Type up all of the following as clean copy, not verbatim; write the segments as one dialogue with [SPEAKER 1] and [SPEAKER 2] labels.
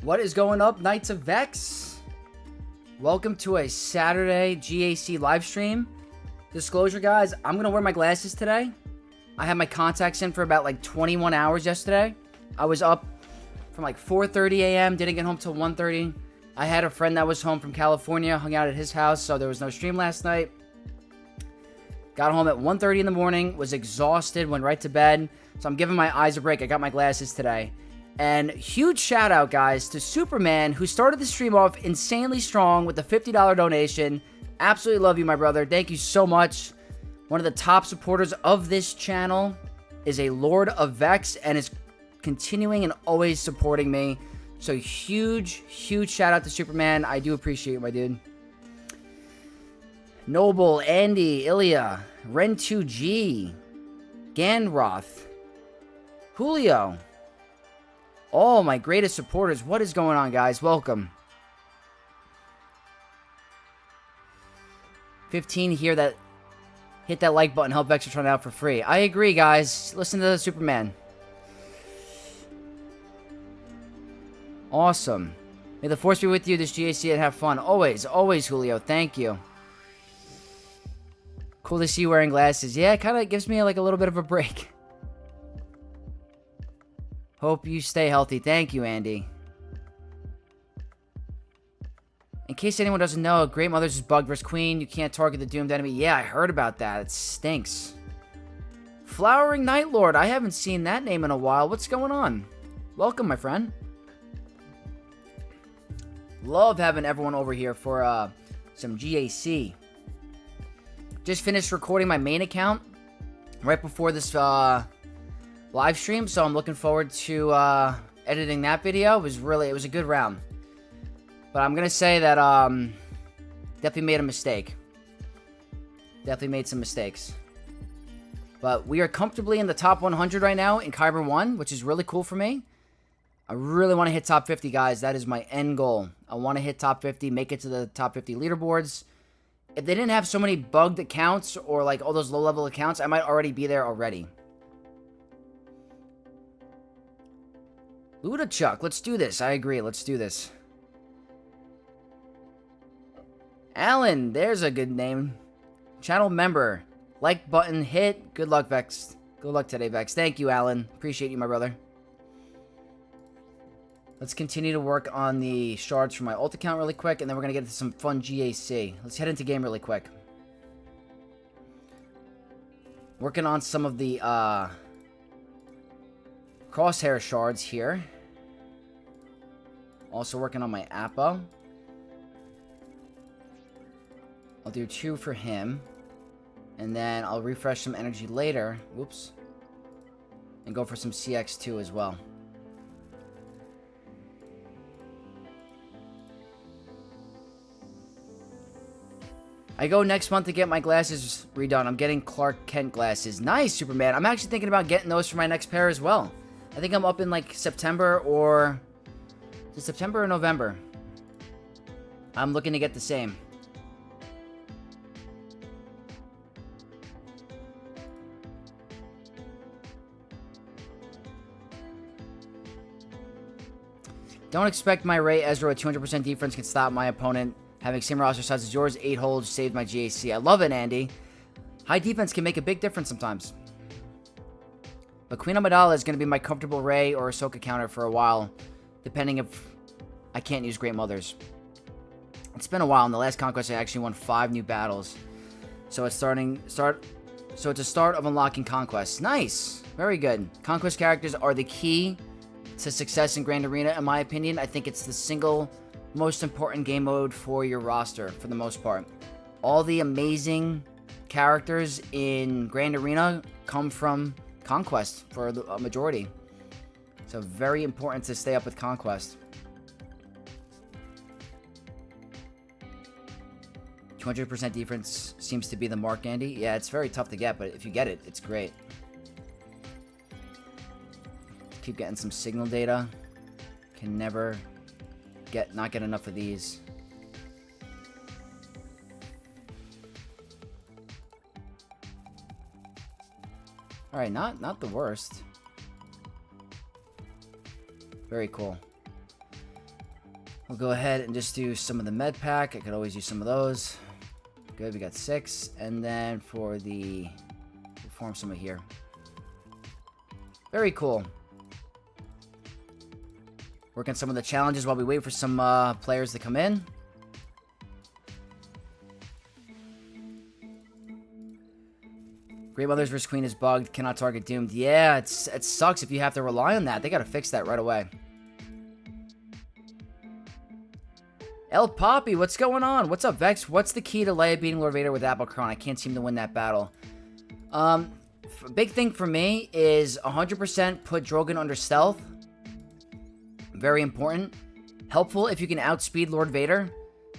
[SPEAKER 1] What is going up, Knights of Vex? Welcome to a Saturday GAC live stream. Disclosure, guys, I'm going to wear my glasses today. I had my contacts in for about like 21 hours yesterday. I was up from like 4:30 a.m., didn't get home till 1:30. I had a friend that was home from California, hung out at his house, so there was no stream last night. Got home at 1:30 in the morning, was exhausted, went right to bed. So I'm giving my eyes a break. I got my glasses today. And huge shout out, guys, to Superman, who started the stream off insanely strong with a $50 donation. Absolutely love you, my brother. Thank you so much. One of the top supporters of this channel is a Lord of Vex and is continuing and always supporting me. So huge shout out to Superman. I do appreciate it, my dude. Noble, Andy, Ilya, Ren2G, Ganroth, Julio. All my greatest supporters. What is going on, guys? Welcome. 15 here that hit that like button. Help Vexer try it out for free. I agree, guys. Listen to the Superman. Awesome. May the force be with you this GAC and have fun. Always, Julio. Thank you. Cool to see you wearing glasses. Yeah, it kind of gives me like a little bit of a break. Hope you stay healthy. Thank you, Andy. In case anyone doesn't know, Great Mother's is bugged versus Queen. You can't target the doomed enemy. Yeah, I heard about that. It stinks. Flowering Night Lord. I haven't seen that name in a while. What's going on? Welcome, my friend. Love having everyone over here for some GAC. Just finished recording my main account right before this live stream, so I'm looking forward to editing that video. It was a good round. But I'm gonna say that definitely made a mistake. Definitely made some mistakes. But we are comfortably in the top 100 right now in Kyber 1, which is really cool for me. I really want to hit top 50, guys. That is my end goal. I want to hit top 50, make it to the top 50 leaderboards. If they didn't have so many bugged accounts or like all those low-level accounts, I might already be there already. Ludachuk, let's do this. I agree. Let's do this. Alan, there's a good name. Channel member. Like button hit. Good luck, Vex. Good luck today, Vex. Thank you, Alan. Appreciate you, my brother. Let's continue to work on the shards for my ult account really quick, and then we're going to get into some fun GAC. Let's head into game really quick. Working on some of the crosshair shards here. Also working on my Appa. I'll do 2 for him. And then I'll refresh some energy later. Whoops. And go for some CX2 as well. I go next month to get my glasses redone. I'm getting Clark Kent glasses. Nice, Superman. I'm actually thinking about getting those for my next pair as well. I think I'm up in like September or... Is it September or November? I'm looking to get the same. Don't expect my Ray Ezra with 200% defense can stop my opponent. Having same roster size as yours, 8 holds, saved my GAC. I love it, Andy. High defense can make a big difference sometimes. But Queen Amidala is going to be my comfortable Ray or Ahsoka counter for a while, depending if I can't use Great Mothers. It's been a while. In the last Conquest, I actually won 5 new battles. So it's So it's a start of unlocking Conquest. Nice! Very good. Conquest characters are the key to success in Grand Arena, in my opinion. I think it's the single most important game mode for your roster, for the most part. All the amazing characters in Grand Arena come from Conquest for a majority. So very important to stay up with Conquest. 200% defense seems to be the mark, Andy. Yeah, it's very tough to get, but if you get it, it's great. Keep getting some signal data. Can never not get enough of these. Alright, not the worst. Very cool. We'll go ahead and just do some of the med pack. I could always use some of those. Good, we got 6. And then for the... we'll form some of here. Very cool. Working some of the challenges while we wait for some players to come in. Great Mothers vs. Queen is bugged. Cannot target Doomed. Yeah, it sucks if you have to rely on that. They gotta fix that right away. El Poppy, what's going on? What's up, Vex? What's the key to Leia beating Lord Vader with Applecron? I can't seem to win that battle. Big thing for me is 100% put Drogon under stealth. Very important. Helpful if you can outspeed Lord Vader.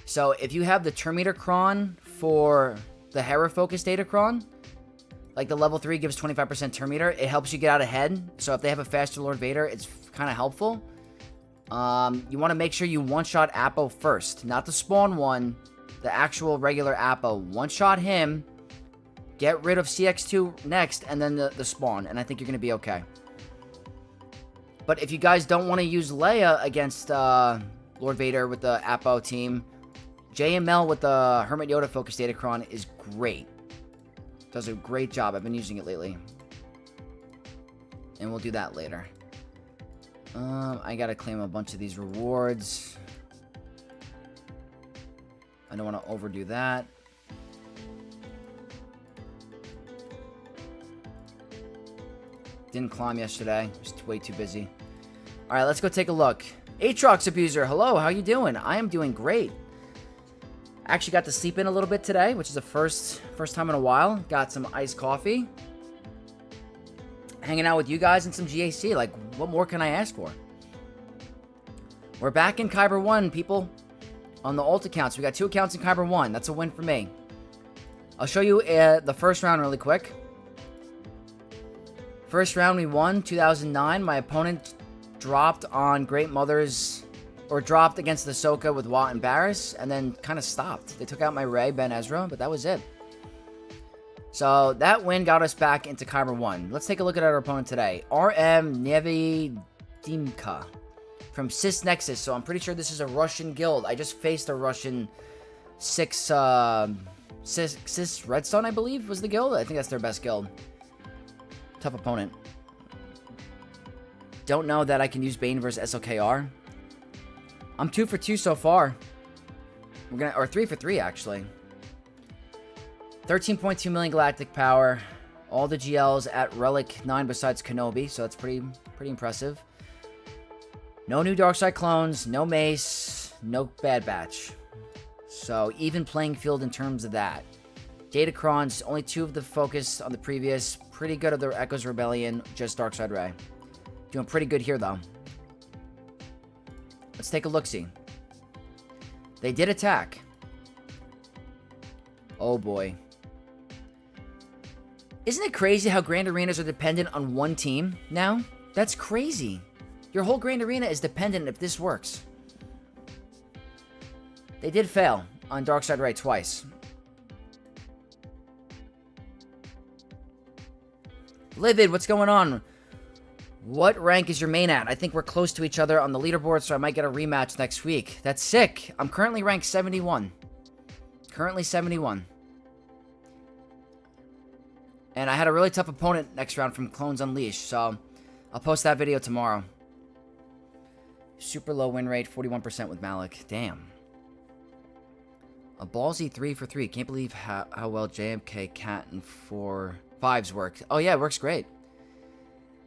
[SPEAKER 1] So if you have the Terminator Cron for the Hera focused Datacron, like the level 3 gives 25% Terminator, it helps you get out ahead. So if they have a faster Lord Vader, it's kind of helpful. You want to make sure you one-shot Appo first. Not the spawn one, the actual regular Appo. One-shot him, get rid of CX2 next, and then the spawn. And I think you're going to be okay. But if you guys don't want to use Leia against Lord Vader with the Appo team, JML with the Hermit Yoda focused Datacron is great. Does a great job. I've been using it lately. And we'll do that later. I gotta claim a bunch of these rewards. I don't want to overdo that. Didn't climb yesterday. Just way too busy. Alright, let's go take a look. Aatrox Abuser, hello, how you doing? I am doing great. Actually got to sleep in a little bit today, which is the first time in a while. Got some iced coffee. Hanging out with you guys and some GAC. Like, what more can I ask for? We're back in Kyber 1, people. On the alt accounts. We got 2 accounts in Kyber 1. That's a win for me. I'll show you the first round really quick. First round we won, 2009. My opponent dropped on Great Mothers, or dropped against the Ahsoka with Wat and Barriss, and then kind of stopped. They took out my Rey, Ben Ezra, but that was it. So that win got us back into Kyber 1. Let's take a look at our opponent today. RM Nevedimka from Cis Nexus. So I'm pretty sure this is a Russian guild. I just faced a Russian Cis Redstone, I believe, was the guild. I think that's their best guild. Tough opponent. Don't know that I can use Bane versus SLKR. I'm 2 for 2 so far. Or 3 for 3 actually. 13.2 million galactic power. All the GLs at Relic 9 besides Kenobi, so that's pretty impressive. No new Darkside clones, no Mace, no Bad Batch. So even playing field in terms of that. Datacrons, only 2 of the focus on the previous. Pretty good of the Echoes Rebellion, just Darkside Rey. Doing pretty good here though. Let's take a look-see. They did attack. Oh boy. Isn't it crazy how Grand Arenas are dependent on one team now? That's crazy. Your whole Grand Arena is dependent if this works. They did fail on Darkside Rey twice. Livid, what's going on? What rank is your main at? I think we're close to each other on the leaderboard, so I might get a rematch next week. That's sick. I'm currently ranked 71. Currently 71. And I had a really tough opponent next round from Clones Unleashed, so I'll post that video tomorrow. Super low win rate, 41% with Malik. Damn. A ballsy 3 for 3. Can't believe how well JMK, Cat, and 4-5s worked. Oh yeah, it works great.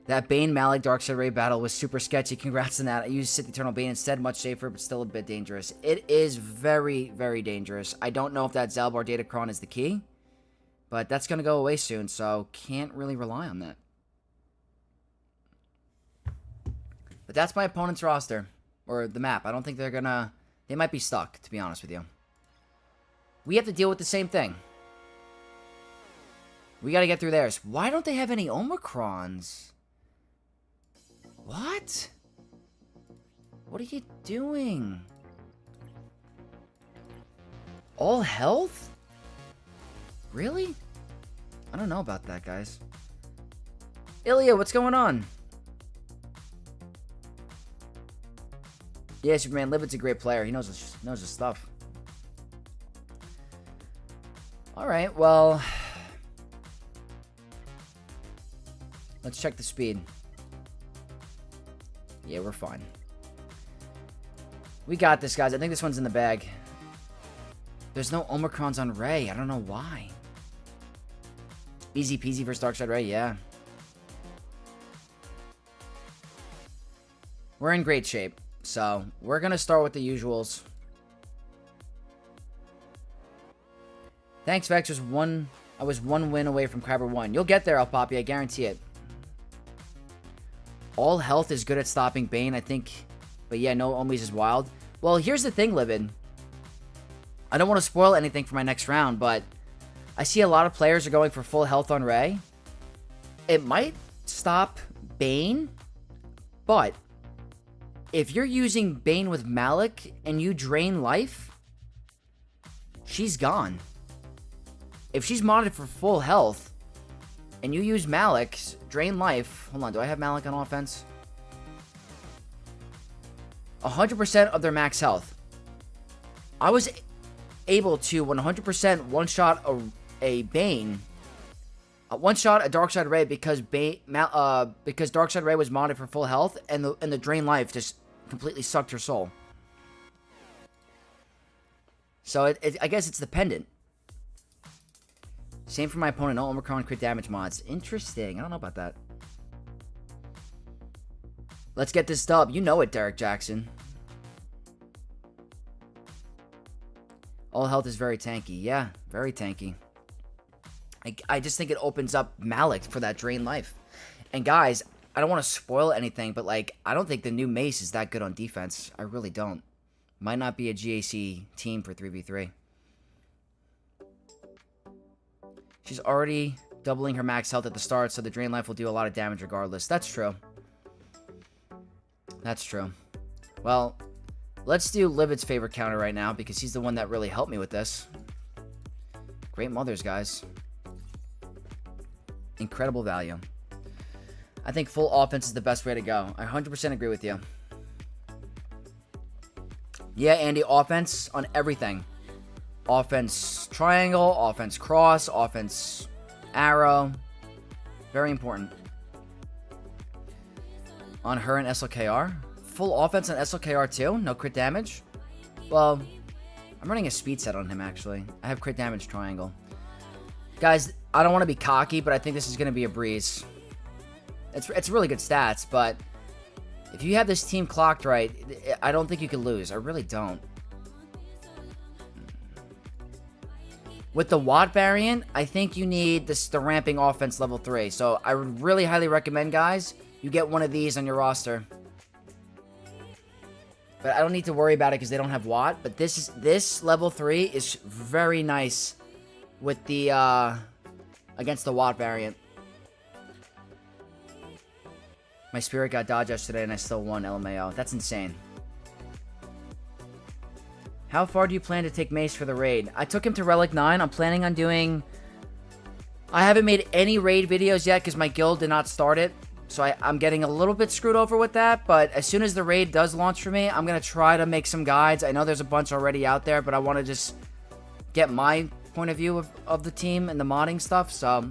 [SPEAKER 1] That Bane Malik Darkseid Rey battle was super sketchy. Congrats on that. I used Sith Eternal Bane instead. Much safer, but still a bit dangerous. It is very, very dangerous. I don't know if that Zalbar Datacron is the key, but that's going to go away soon, so can't really rely on that. But that's my opponent's roster, or the map. I don't think they're going to... They might be stuck, to be honest with you. We have to deal with the same thing. We got to get through theirs. Why don't they have any Omicrons? What? What are you doing? All health? Really? I don't know about that, guys. Ilya, what's going on? Yeah, Superman Livid's a great player. He knows his stuff. All right, well, let's check the speed. Yeah, we're fine. We got this, guys. I think this one's in the bag. There's no Omicrons on Rey. I don't know why. Easy peasy versus Darkseid Rey, yeah. We're in great shape. So, we're going to start with the usuals. Thanks, Vex. I was one win away from Kyber 1. You'll get there, El Papi. I guarantee it. All health is good at stopping Bane, I think. But yeah, no Omis is wild. Well, here's the thing, Livid. I don't want to spoil anything for my next round, but I see a lot of players are going for full health on Rey. It might stop Bane, but if you're using Bane with Malik and you drain life, she's gone. If she's modded for full health and you use Malik's drain life... Hold on, do I have Malik on offense? 100% of their max health. I was able to 100% one-shot a Bane... one-shot a Darkseid Rey because Darkseid Rey was modded for full health and the drain life just completely sucked her soul. So I guess it's dependent. Same for my opponent. No Omicron crit damage mods. Interesting. I don't know about that. Let's get this dub. You know it, Derek Jackson. All health is very tanky. Yeah, very tanky. I just think it opens up Malik for that drain life. And guys, I don't want to spoil anything, but like, I don't think the new Mace is that good on defense. I really don't. Might not be a GAC team for 3v3. She's already doubling her max health at the start, so the drain life will do a lot of damage regardless. That's true. That's true. Well, let's do Livid's favorite counter right now, because he's the one that really helped me with this. Great mothers, guys. Incredible value. I think full offense is the best way to go. I 100% agree with you. Yeah, Andy, offense on everything. Offense triangle, offense cross, offense arrow. Very important. On her and SLKR. Full offense on SLKR too? No crit damage? Well, I'm running a speed set on him, actually. I have crit damage triangle. Guys, I don't want to be cocky, but I think this is going to be a breeze. It's really good stats, but if you have this team clocked right, I don't think you can lose. I really don't. With the Watt variant, I think you need the ramping offense level 3. So I would really highly recommend, guys, you get one of these on your roster. But I don't need to worry about it because they don't have Watt. But this level 3 is very nice with the against the Watt variant. My spirit got dodged yesterday and I still won LMAO. That's insane. How far do you plan to take Mace for the raid? I took him to Relic 9. I'm planning on doing... I haven't made any raid videos yet because my guild did not start it. So I'm getting a little bit screwed over with that. But as soon as the raid does launch for me, I'm going to try to make some guides. I know there's a bunch already out there, but I want to just get my point of view of the team and the modding stuff. So...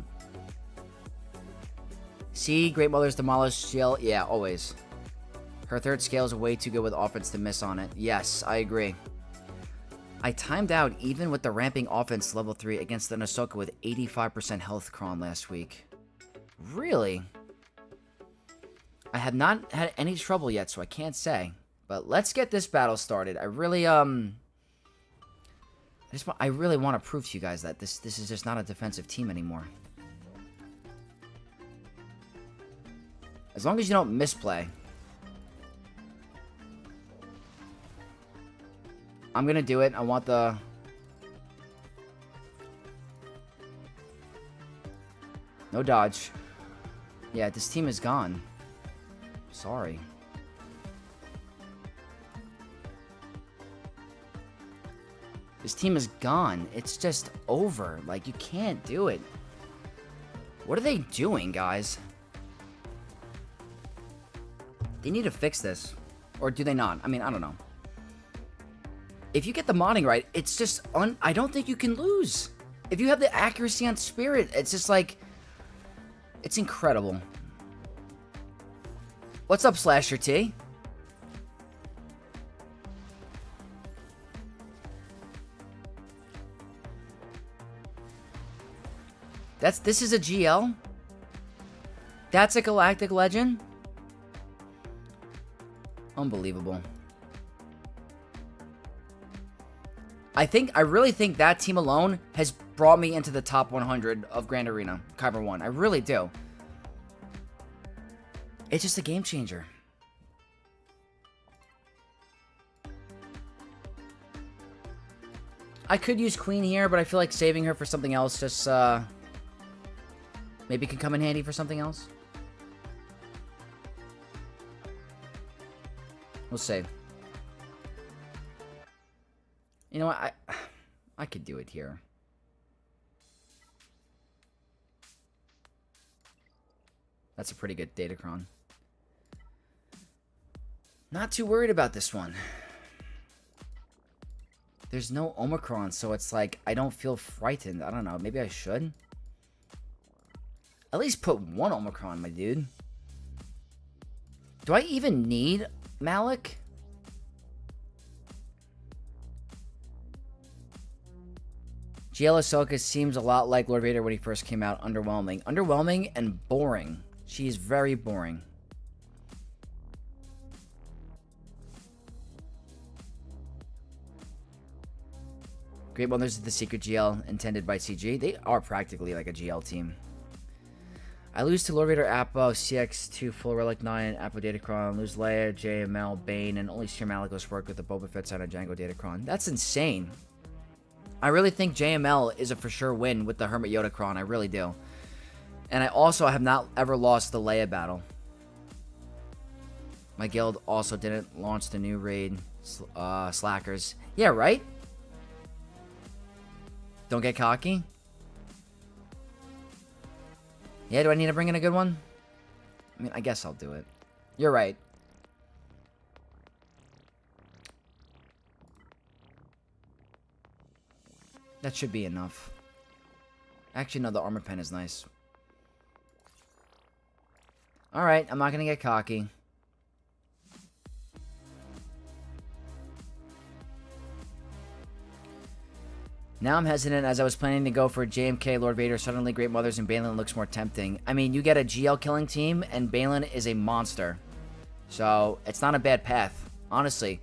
[SPEAKER 1] See, Great Mother's demolished shield. Yeah, always. Her third scale is way too good with offense to miss on it. Yes, I agree. I timed out even with the ramping offense level 3 against the Nasoka with 85% health cron last week. Really? I have not had any trouble yet, so I can't say. But let's get this battle started. I really, I really want to prove to you guys that this is just not a defensive team anymore. As long as you don't misplay. I'm gonna do it. I want the... No dodge. Yeah, this team is gone. Sorry. This team is gone. It's just over. Like, you can't do it. What are they doing, guys? They need to fix this. Or do they not? I mean, I don't know. If you get the modding right, it's just... I don't think you can lose. If you have the accuracy on Spirit, it's just like... It's incredible. What's up, Slasher T? This is a GL? That's a Galactic Legend? Unbelievable. I really think that team alone has brought me into the top 100 of Grand Arena, Kyber 1. I really do. It's just a game changer. I could use Queen here, but I feel like saving her for something else just, maybe can come in handy for something else. We'll see. You know what? I could do it here. That's a pretty good Datacron. Not too worried about this one. There's no Omicron, so it's like I don't feel frightened. I don't know. Maybe I should. At least put one Omicron, my dude. Do I even need Malik? GL Ahsoka seems a lot like Lord Vader when he first came out. Underwhelming. Underwhelming and boring. She's very boring. Great Mothers is the secret GL intended by CG. They are practically like a GL team. I lose to Lord Vader, Appo, CX2, Full Relic 9, Appo Datacron, lose Leia, JML, Bane, and only Sir Malicos work with the Boba Fett side of Django Datacron. That's insane. I really think JML is a for sure win with the Hermit Yodacron. I really do. And I also have not ever lost the Leia battle. My guild also didn't launch the new raid, Slackers. Yeah, right? Don't get cocky. Yeah, do I need to bring in a good one? I mean, I guess I'll do it. You're right. That should be enough. Actually, no, the armor pen is nice. Alright, I'm not gonna get cocky. Now I'm hesitant as I was planning to go for JMK, Lord Vader, suddenly Great Mothers, and Balin looks more tempting. I mean, you get a GL killing team, and Balin is a monster. So, it's not a bad path. Honestly,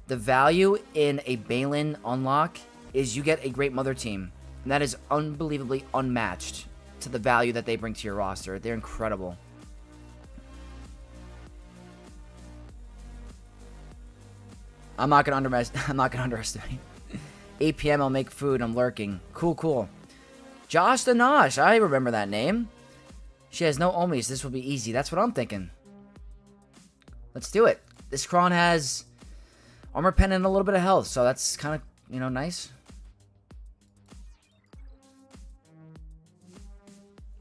[SPEAKER 1] the value in a Balin unlock is you get a Great Mother team. And that is unbelievably unmatched to the value that they bring to your roster. They're incredible. I'm not gonna underestimate. 8 p.m. I'll make food. I'm lurking. Cool, cool. Josh the Nosh. I remember that name. She has no Omis. This will be easy. That's what I'm thinking. Let's do it. This Kron has armor pen and a little bit of health, so that's kind of, you know, nice.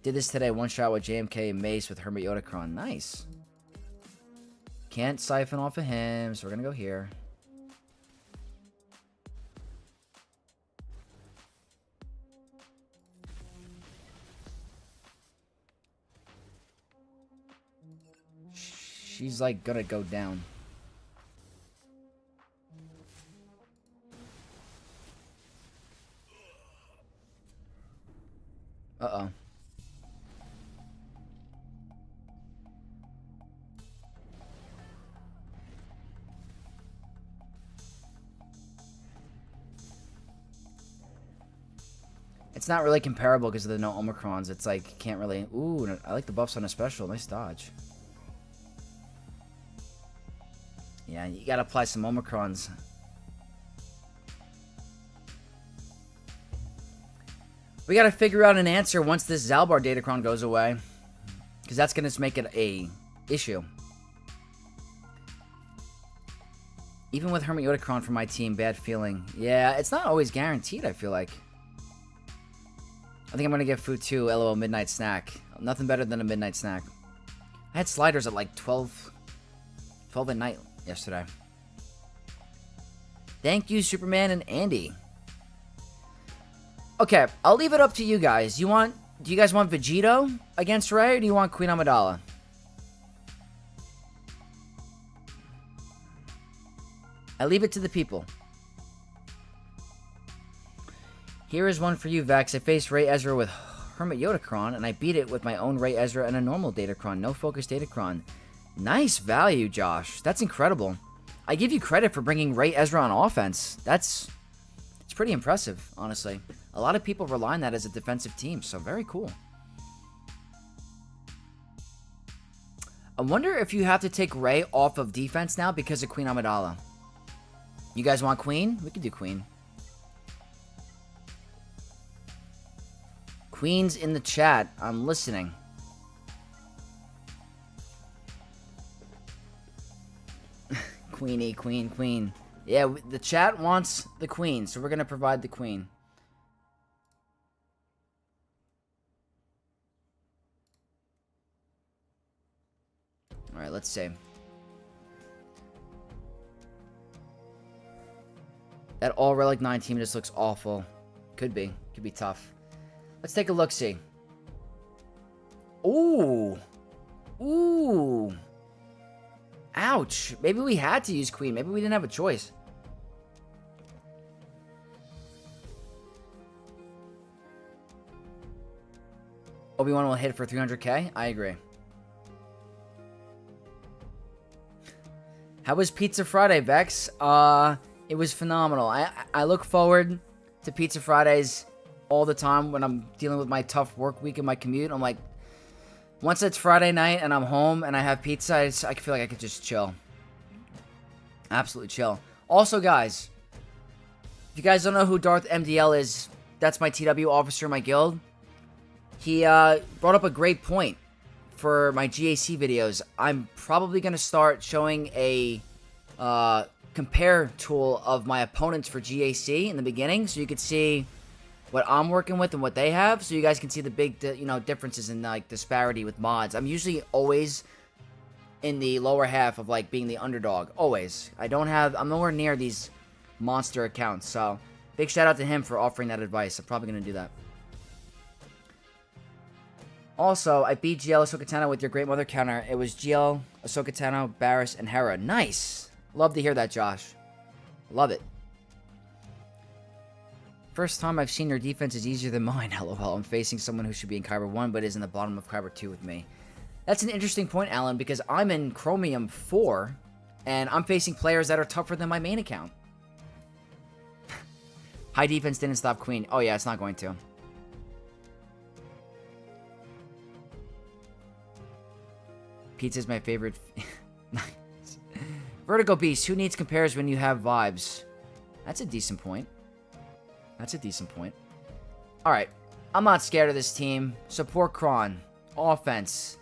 [SPEAKER 1] Did this today. One shot with JMK and Mace with Hermit Yodacron. Nice. Can't siphon off of him, so we're going to go here. She's like gonna go down. Uh-oh. It's not really comparable because of the no Omicrons. It's like, can't really... Ooh, I like the buffs on a special. Nice dodge. Yeah, you gotta apply some Omicrons. We gotta figure out an answer once this Zalbar Datacron goes away. Because that's gonna make it a issue. Even with Hermit Yodacron for my team, bad feeling. Yeah, it's not always guaranteed, I feel like. I think I'm gonna get food too, LOL midnight snack. Nothing better than a midnight snack. I had sliders at like 12 at night yesterday. Thank you, Superman and Andy. Okay, I'll leave it up to you guys. Do you guys want Vegito against Rey, or do you want Queen Amidala? I leave it to the people. Here is one for you, Vex. I faced Rey Ezra with Hermit Yodacron, and I beat it with my own Rey Ezra and a normal Datacron. No focus Datacron. Nice value, Josh. That's incredible. I give you credit for bringing Rey Ezra on offense. It's pretty impressive, honestly. A lot of people rely on that as a defensive team, so very cool. I wonder if you have to take Rey off of defense now because of Queen Amidala. You guys want Queen? We could do Queen. Queen's in the chat. I'm listening. Queenie, Queen. Yeah, the chat wants the Queen, so we're going to provide the Queen. Alright, let's see. That all Relic 9 team just looks awful. Could be tough. Let's take a look-see. Ooh. Ouch. Maybe we had to use Queen. Maybe we didn't have a choice. Obi-Wan will hit for 300k? I agree. How was Pizza Friday, Vex? It was phenomenal. I look forward to Pizza Fridays all the time when I'm dealing with my tough work week and my commute. I'm like, once it's Friday night and I'm home and I have pizza, I feel like I could just chill. Absolutely chill. Also, guys, if you guys don't know who Darth MDL is, that's my TW officer in my guild. He brought up a great point for my GAC videos. I'm probably going to start showing a compare tool of my opponents for GAC in the beginning, so you could see what I'm working with and what they have, so you guys can see the big differences in like disparity with mods. I'm usually always in the lower half of like being the underdog, always. I'm nowhere near these monster accounts, so big shout out to him for offering that advice. I'm probably going to do that. Also, I beat GL Ahsoka Tano with your Great Mother counter. It was GL, Ahsoka Tano, Barriss, and Hera. Nice! Love to hear that, Josh. Love it. First time I've seen your defense is easier than mine, lol. I'm facing someone who should be in Kyber 1, but is in the bottom of Kyber 2 with me. That's an interesting point, Alan, because I'm in Chromium 4, and I'm facing players that are tougher than my main account. High defense didn't stop Queen. Oh yeah, it's not going to. Pizza's my favorite. Nice. Vertigo Beast, who needs compares when you have vibes? That's a decent point. Alright. I'm not scared of this team. Support Kron. Offense.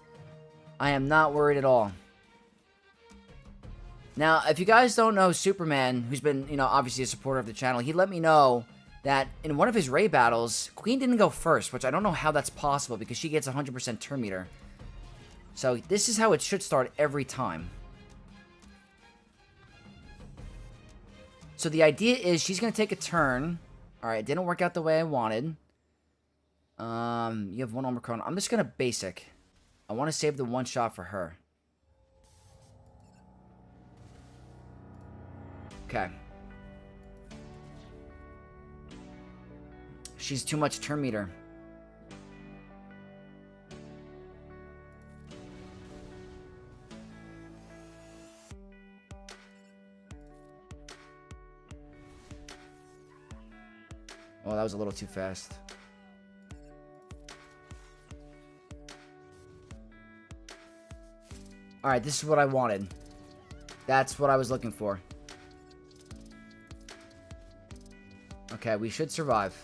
[SPEAKER 1] I am not worried at all. Now, if you guys don't know Superman, who's been, obviously a supporter of the channel, he let me know that in one of his Rey battles, Queen didn't go first, which I don't know how that's possible because she gets 100% turn meter. So this is how it should start every time. So the idea is she's going to take a turn. Alright, it didn't work out the way I wanted. You have one Omicron. I'm just going to basic. I want to save the one shot for her. Okay. She's too much turn meter. Oh, that was a little too fast. Alright, this is what I wanted. That's what I was looking for. Okay, we should survive.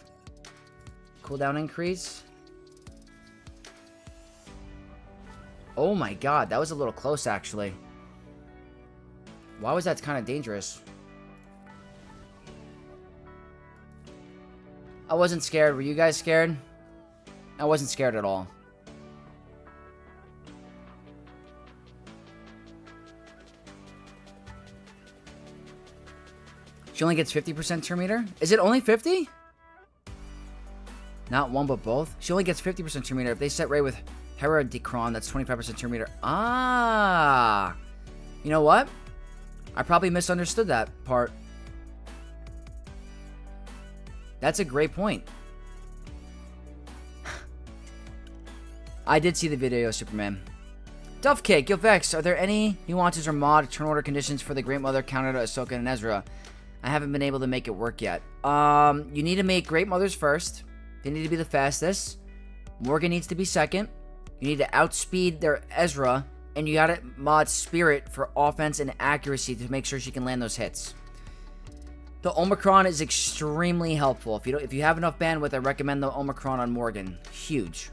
[SPEAKER 1] Cooldown increase. Oh my god, that was a little close, actually. Why was that kind of dangerous? I wasn't scared. Were you guys scared? I wasn't scared at all. She only gets 50% turn meter? Is it only 50? Not one, but both? She only gets 50% turn meter. If they set Ray with Hera Decron, that's 25% turn meter. Ah! You know what? I probably misunderstood that part. That's a great point. I did see the video, Superman. Duff Cake, yo Vex, are there any nuances or mod turn order conditions for the Great Mother counter to Ahsoka and Ezra? I haven't been able to make it work yet. You need to make Great Mothers first. They need to be the fastest. Morgan needs to be second. You need to outspeed their Ezra, and you gotta mod Spirit for offense and accuracy to make sure she can land those hits. The Omicron is extremely helpful. If you have enough bandwidth, I recommend the Omicron on Morgan. Huge.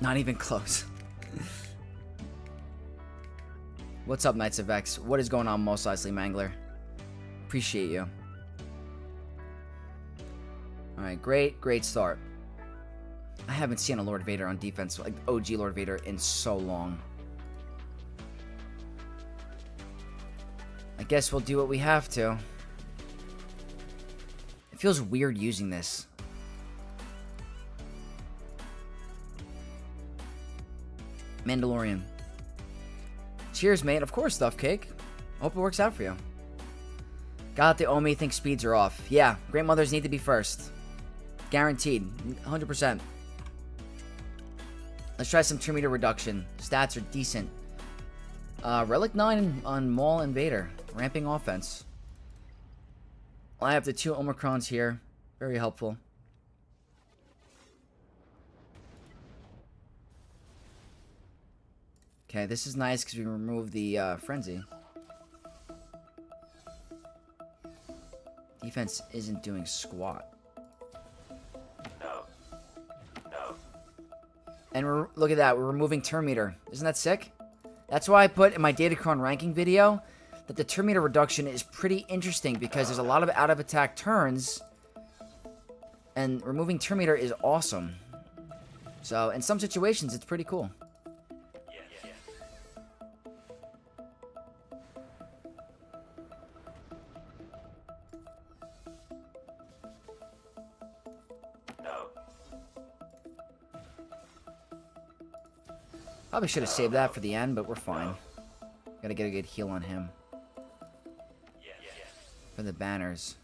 [SPEAKER 1] Not even close. What's up, Knights of X? What is going on, Most Isley Mangler? Appreciate you. Alright, great start. I haven't seen a Lord Vader on defense, like OG Lord Vader, in so long. I guess we'll do what we have to. It feels weird using this. Mandalorian. Cheers, mate. Of course, Stuff Cake. Hope it works out for you. Got the Omi thinks speeds are off. Yeah, Great Mothers need to be first. Guaranteed. 100%. Let's try some turn meter reduction. Stats are decent. Relic 9 on Maul and Vader. Ramping offense. I have the 2 Omicrons here. Very helpful. Okay, this is nice because we remove the Frenzy. Defense isn't doing squat. And look at that, we're removing turn meter. Isn't that sick? That's why I put in my Datacron ranking video that the turn meter reduction is pretty interesting because there's a lot of out of attack turns, and removing turn meter is awesome. So in some situations, it's pretty cool. Probably should have saved that for the end, but we're fine. Gotta get a good heal on him. For the banners.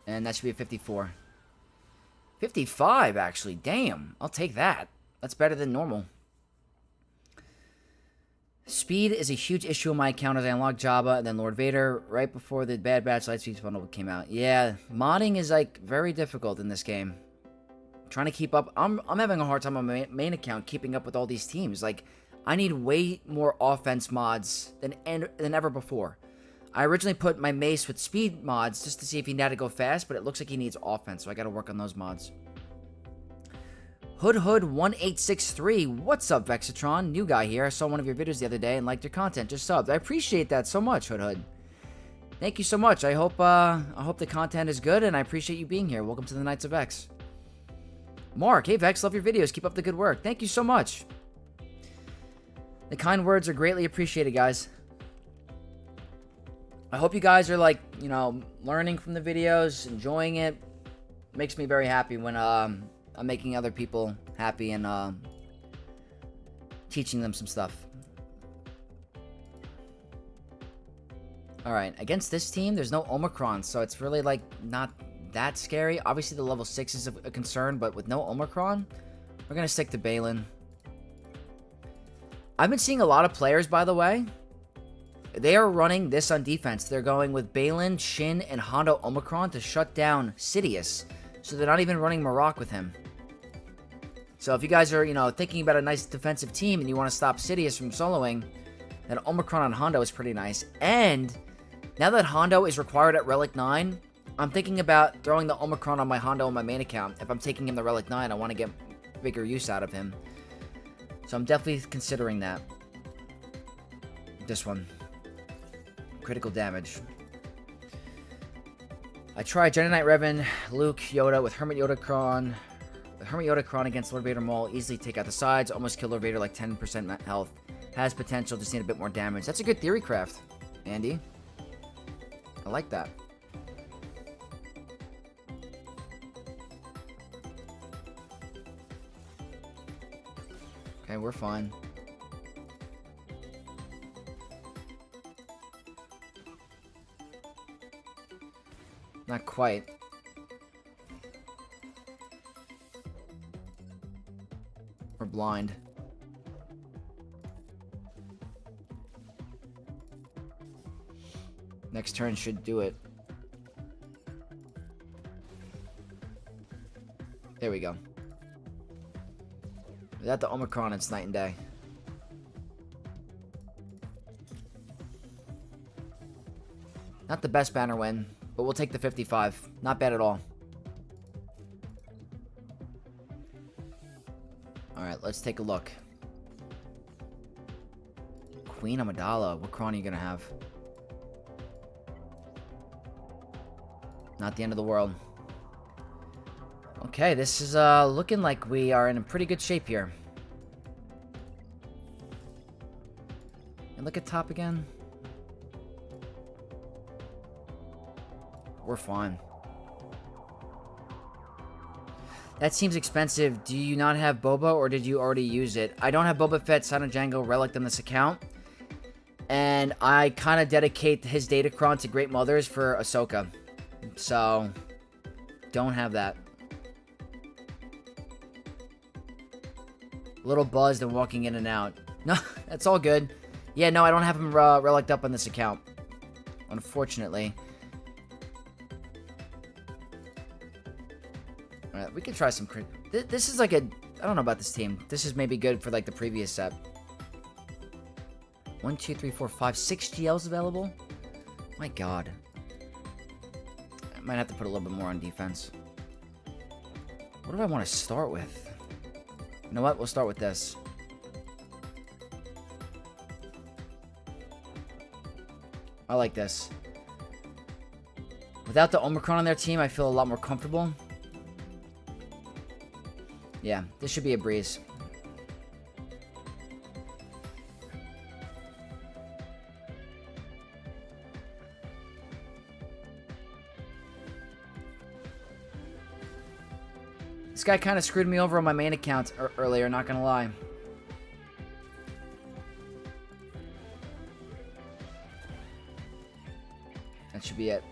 [SPEAKER 1] And that should be a 54. 55, actually. Damn. I'll take that. That's better than normal. Speed is a huge issue on my account as I unlocked Jabba and then Lord Vader right before the Bad Batch Lightspeed bundle came out. Yeah, modding is, like, very difficult in this game. Trying to keep up. I'm having a hard time on my main account keeping up with all these teams. Like, I need way more offense mods than ever before. I originally put my Mace with speed mods just to see if he had to go fast, but it looks like he needs offense, so I gotta work on those mods. Hood1863, what's up, Vexatron? New guy here. I saw one of your videos the other day and liked your content. Just subbed. I appreciate that so much, Hood. Thank you so much. I hope the content is good, and I appreciate you being here. Welcome to the Knights of X. Mark, hey Vex, love your videos. Keep up the good work. Thank you so much. The kind words are greatly appreciated, guys. I hope you guys are, like, you know, learning from the videos, enjoying it. Makes me very happy when I'm making other people happy and teaching them some stuff. Alright, against this team, there's no Omicron, so it's really, like, not that scary. Obviously, the level 6 is a concern, but with no Omicron, we're going to stick to Balin. I've been seeing a lot of players, by the way. They are running this on defense. They're going with Balin, Shin, and Hondo Omicron to shut down Sidious. So they're not even running Marok with him. So if you guys are, you know, thinking about a nice defensive team and you want to stop Sidious from soloing, then Omicron on Hondo is pretty nice. And now that Hondo is required at Relic 9, I'm thinking about throwing the Omicron on my Hondo on my main account. If I'm taking him to Relic 9, I want to get bigger use out of him. So I'm definitely considering that. This one. Critical damage. I tried Jedi Knight Revan, Luke, Yoda with Hermit Yoda Kron. With Hermit Yoda Kron against Lord Vader Maul, easily take out the sides, almost kill Lord Vader like 10% health. has potential, just need a bit more damage. That's a good theory craft, Andy. I like that. Okay, we're fine. Not quite. We're blind. Next turn should do it. There we go. Without the Omicron, it's night and day. Not the best banner win, but we'll take the 55. Not bad at all. Alright, let's take a look. Queen Amidala. What Kron are you going to have? Not the end of the world. Okay, this is looking like we are in a pretty good shape here. And look at top again. We're fine. That seems expensive. Do you not have Boba, or did you already use it? I don't have Boba Fett, Silent Django, Relic on this account. And I kind of dedicate his Datacron to Great Mothers for Ahsoka. So, don't have that. A little buzzed and walking in and out. No, that's all good. Yeah, no, I don't have him reliced up on this account. Unfortunately. Alright, we can try some... This is like a... I don't know about this team. This is maybe good for like the previous set. 1, 2, 3, 4, 5, 6 GLs available? My god. I might have to put a little bit more on defense. What do I want to start with? You know what? We'll start with this. I like this. Without the Omicron on their team, I feel a lot more comfortable. Yeah, this should be a breeze. This guy kind of screwed me over on my main account earlier, not gonna lie. That should be it.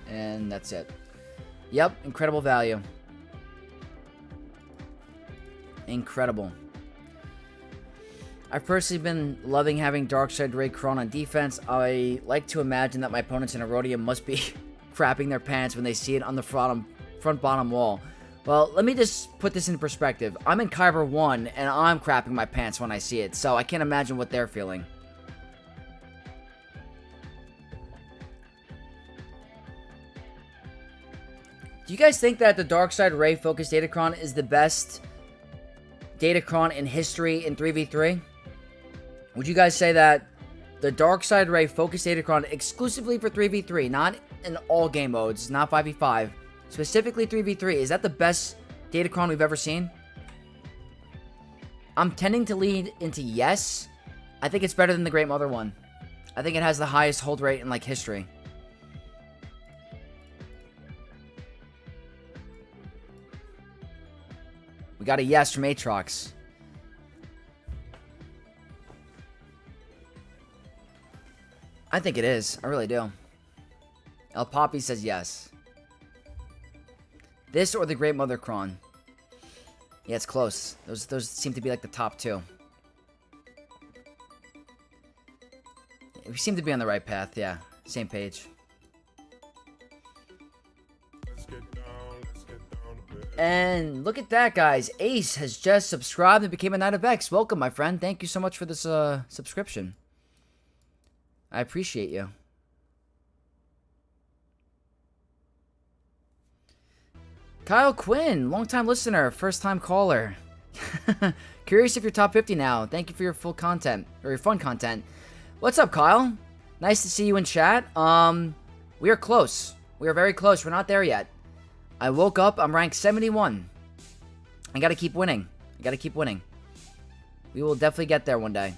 [SPEAKER 1] And that's it. Yep, incredible value. Incredible. I've personally been loving having Darkseid Ray Kron on defense. I like to imagine that my opponents in Erodium must be crapping their pants when they see it on the front bottom wall. Well, let me just put this in perspective. I'm in Kyber 1, and I'm crapping my pants when I see it, so I can't imagine what they're feeling. Do you guys think that the Darkseid Ray focused Datacron is the best Datacron in history in 3v3? Would you guys say that the Darkseid Ray focused Datacron exclusively for 3v3, not in all game modes, not 5v5, specifically 3v3, is that the best Datacron we've ever seen? I'm tending to lead into yes. I think it's better than the Great Mother one. I think it has the highest hold rate in like history. We got a yes from Aatrox. I think it is. I really do. El Poppy says yes. This or the Great Mother Kron. Yeah, it's close. Those seem to be like the top two. We seem to be on the right path, yeah. Same page. And look at that, guys. Ace has just subscribed and became a Knight of X. Welcome, my friend. Thank you so much for this subscription. I appreciate you. Kyle Quinn, longtime listener, first-time caller. Curious if you're top 50 now. Thank you for your full content, or your fun content. What's up, Kyle? Nice to see you in chat. We are close. We are very close. We're not there yet. I woke up. I'm ranked 71. I gotta keep winning. I gotta keep winning. We will definitely get there one day.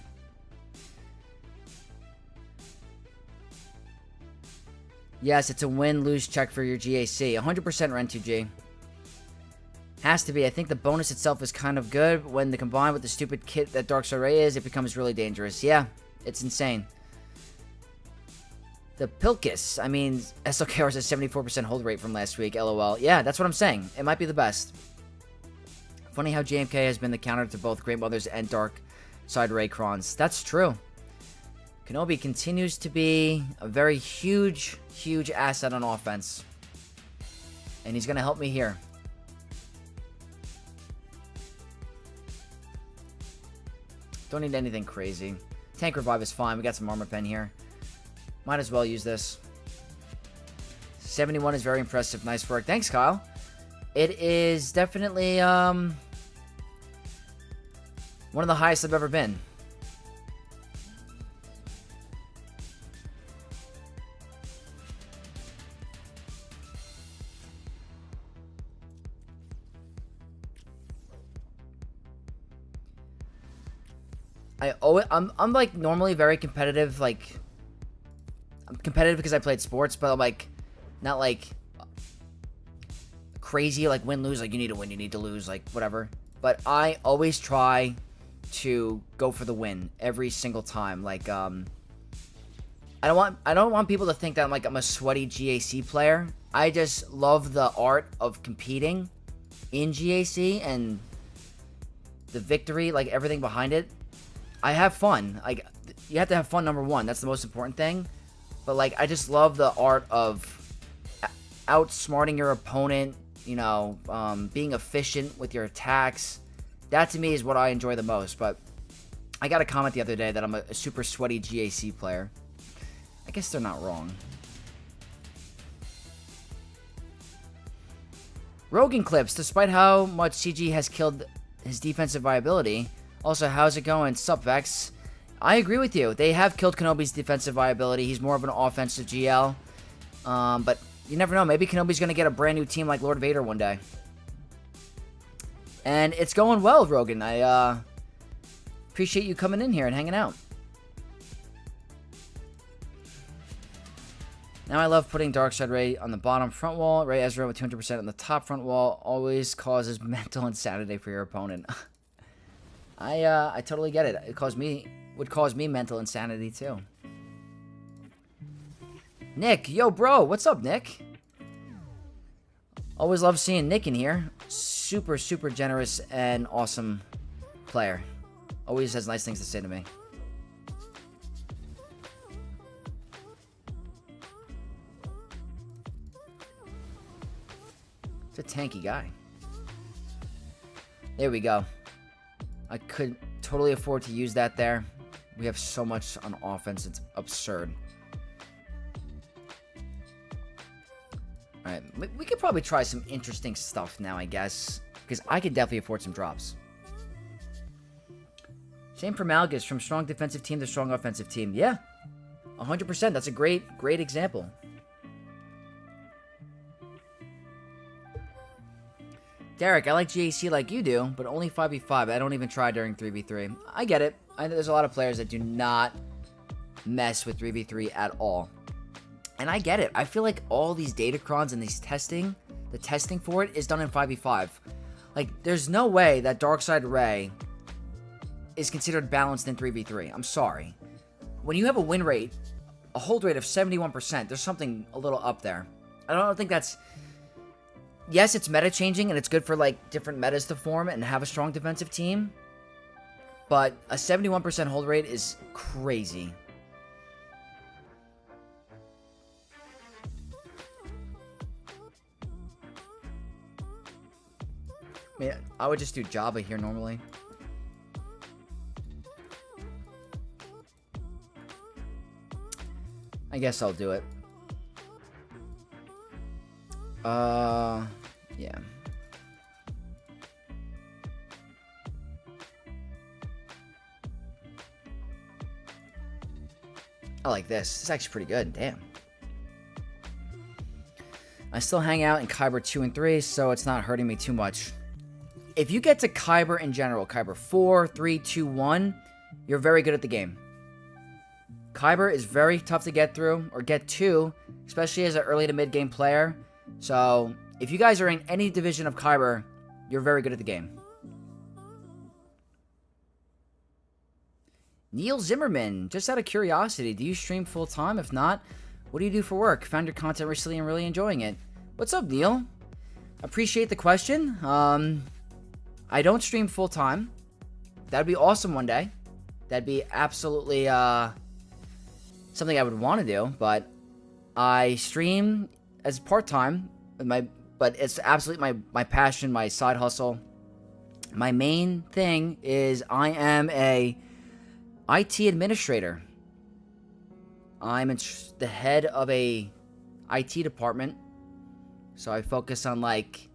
[SPEAKER 1] Yes, it's a win-lose check for your GAC. 100% Ren2G. Has to be. I think the bonus itself is kind of good. When combined with the stupid kit that Darkside Ray is, it becomes really dangerous. Yeah, it's insane. The Pilkis. I mean, SLKR has a 74% hold rate from last week. LOL. Yeah, that's what I'm saying. It might be the best. Funny how JMK has been the counter to both Great Mothers and Dark Side Ray Crons. That's true. Kenobi continues to be a very huge, huge asset on offense. And he's going to help me here. Don't need anything crazy. Tank Revive is fine. We got some Armor Pen here. Might as well use this. 71 is very impressive. Nice work. Thanks, Kyle. It is definitely one of the highest I've ever been. I'm like normally very competitive, like I'm competitive because I played sports, but I'm like not like crazy like win lose, like you need to win, you need to lose, like whatever. But I always try to go for the win every single time. Like I don't want people to think that I'm a sweaty GAC player. I just love the art of competing in GAC and the victory, like everything behind it. I have fun. Like, you have to have fun, number one. That's the most important thing. But, like, I just love the art of outsmarting your opponent, you know, being efficient with your attacks. That, to me, is what I enjoy the most. But I got a comment the other day that I'm a super sweaty GAC player. I guess they're not wrong. Rogan Clips, despite how much CG has killed his defensive viability... Also, how's it going? Sup, Vex? I agree with you. They have killed Kenobi's defensive viability. He's more of an offensive GL. But you never know. Maybe Kenobi's going to get a brand new team like Lord Vader one day. And it's going well, Rogan. I appreciate you coming in here and hanging out. Now I love putting Darkside Ray on the bottom front wall. Ray Ezra with 200% on the top front wall always causes mental insanity for your opponent. I totally get it. Would cause me mental insanity too. Nick, yo bro, what's up, Nick? Always love seeing Nick in here. Super, super generous and awesome player. Always has nice things to say to me. It's a tanky guy. There we go. I could totally afford to use that there. We have so much on offense, it's absurd. Alright, we could probably try some interesting stuff now, I guess. Because I could definitely afford some drops. Same for Malgus, from strong defensive team to strong offensive team. Yeah, 100%. That's a great example. Derek, I like GAC like you do, but only 5v5. I don't even try during 3v3. I get it. I know there's a lot of players that do not mess with 3v3 at all. And I get it. I feel like all these datacrons and these testing, the testing for it is done in 5v5. Like, there's no way that Darkside Ray is considered balanced in 3v3. I'm sorry. When you have a win rate, a hold rate of 71%, there's something a little up there. I don't think that's... Yes, it's meta changing and it's good for like different metas to form and have a strong defensive team. But a 71% hold rate is crazy. I mean, I would just do Jabba here normally. I guess I'll do it. Yeah. I like this. It's actually pretty good. Damn. I still hang out in Kyber 2 and 3, so it's not hurting me too much. If you get to Kyber in general, Kyber 4, 3, 2, 1, you're very good at the game. Kyber is very tough to get through, or get to, especially as an early to mid-game player. So, if you guys are in any division of Kyber, you're very good at the game. Neil Zimmerman, just out of curiosity, do you stream full-time? If not, what do you do for work? Found your content recently and really enjoying it. What's up, Neil? Appreciate the question. I don't stream full-time. That'd be awesome one day. That'd be absolutely something I would want to do, but I stream as part-time, but it's absolutely my passion, my side hustle. My main thing is I am a IT administrator. I'm the head of a IT department, so I focus on like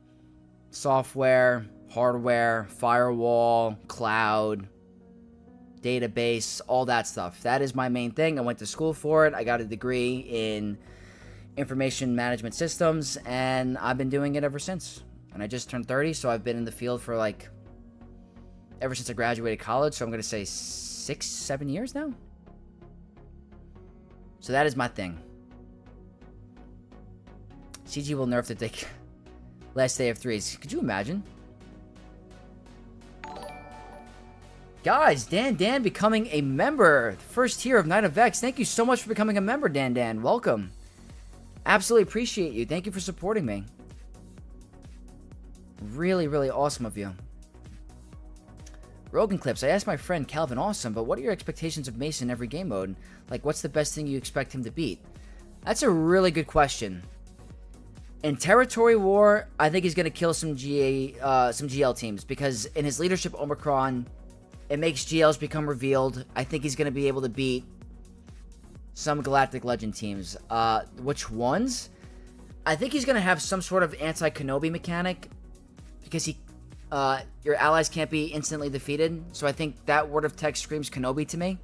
[SPEAKER 1] software, hardware, firewall, cloud, database, all that stuff. That is my main thing. I went to school for it. I got a degree in information management systems, and I've been doing it ever since. And I just turned 30, so I've been in the field for like ever since I graduated college, so I'm going to say 6-7 years now. So that is my thing. CG will nerf the dick last day of 3s. Could you imagine? Guys, Dan becoming a member. First tier of Night of Vex. Thank you so much for becoming a member, Dan. Welcome. Absolutely appreciate you. Thank you for supporting me. Really, really awesome of you. Rogan Clips. I asked my friend Calvin Awesome, but what are your expectations of Mason in every game mode? Like, what's the best thing you expect him to beat? That's a really good question. In Territory War, I think he's going to kill some GL teams, because in his leadership Omicron, it makes GLs become revealed. I think he's going to be able to beat some Galactic Legend teams. Which ones? I think he's going to have some sort of anti-Kenobi mechanic, because your allies can't be instantly defeated. So I think that word of text screams Kenobi to me.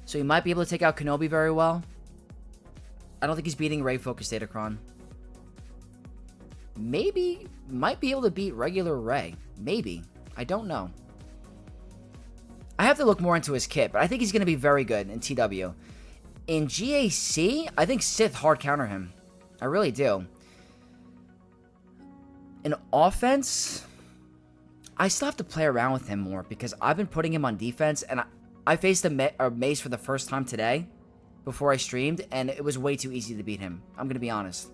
[SPEAKER 1] So he might be able to take out Kenobi very well. I don't think he's beating Ray Focus Datacron. Maybe might be able to beat regular Ray. Maybe. I don't know. I have to look more into his kit, but I think he's going to be very good in TW. In GAC, I think Sith hard counter him. I really do. In offense, I still have to play around with him more, because I've been putting him on defense, and I faced a Mace for the first time today before I streamed, and it was way too easy to beat him. I'm going to be honest.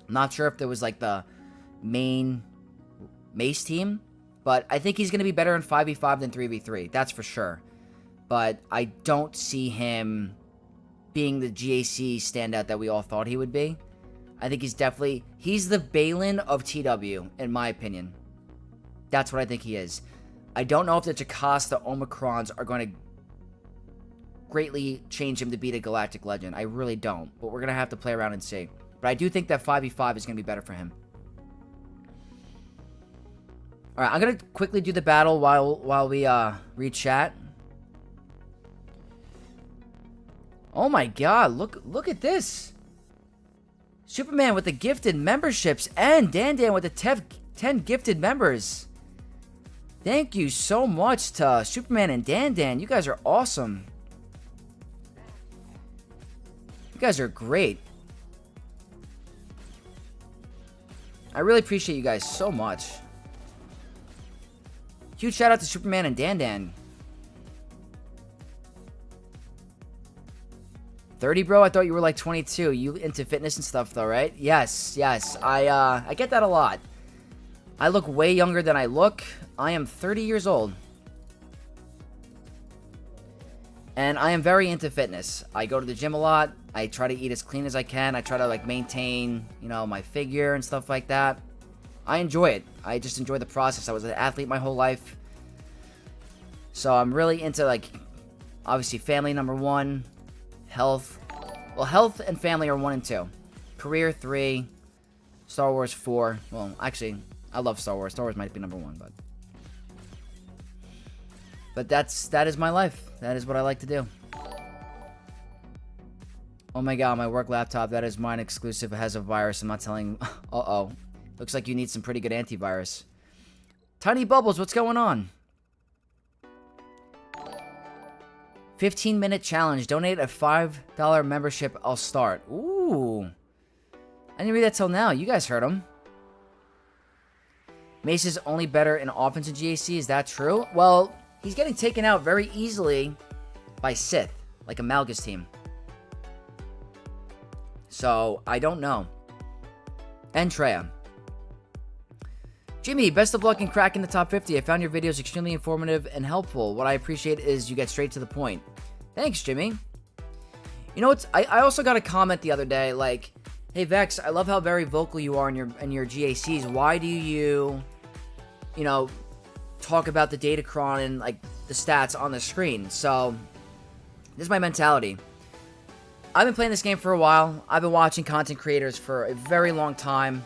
[SPEAKER 1] I'm not sure if there was like the main Mace team, but I think he's going to be better in 5v5 than 3v3. That's for sure. But I don't see him being the GAC standout that we all thought he would be. I think he's the Balin of TW, in my opinion. That's what I think he is. I don't know if the Jocasta Omicrons are going to greatly change him to beat a Galactic Legend. I really don't. But we're going to have to play around and see. But I do think that 5v5 is going to be better for him. Alright, I'm going to quickly do the battle while we read chat. Oh my god, look at this. Superman with the gifted memberships, and Dan with the 10 gifted members. Thank you so much to Superman and Dan. You guys are awesome. You guys are great. I really appreciate you guys so much. Huge shout out to Superman and Dan. 30, bro? I thought you were like 22. You into fitness and stuff though, right? Yes. I get that a lot. I look way younger than I look. I am 30 years old. And I am very into fitness. I go to the gym a lot. I try to eat as clean as I can. I try to like maintain, my figure and stuff like that. I enjoy it. I just enjoy the process. I was an athlete my whole life. So I'm really into like, obviously family number 1, health. Well, health and family are 1 and 2. Career 3, Star Wars 4. Well, actually, I love Star Wars. Star Wars might be number 1, but that is my life. That is what I like to do. Oh my god, my work laptop, that is mine exclusive, has a virus. I'm not telling... Uh-oh. Looks like you need some pretty good antivirus. Tiny Bubbles, what's going on? 15-minute challenge. Donate a $5 membership. I'll start. Ooh. I didn't read that till now. You guys heard him. Mace is only better in offense in GAC. Is that true? Well, he's getting taken out very easily by Sith, like a Malgus team. So, I don't know. And Treya. Jimmy, best of luck in cracking the top 50. I found your videos extremely informative and helpful. What I appreciate is you get straight to the point. Thanks, Jimmy. You know what? I also got a comment the other day, like, hey, Vex, I love how very vocal you are in your GACs. Why do you know, talk about the datacron and, like, the stats on the screen? So, this is my mentality. I've been playing this game for a while. I've been watching content creators for a very long time.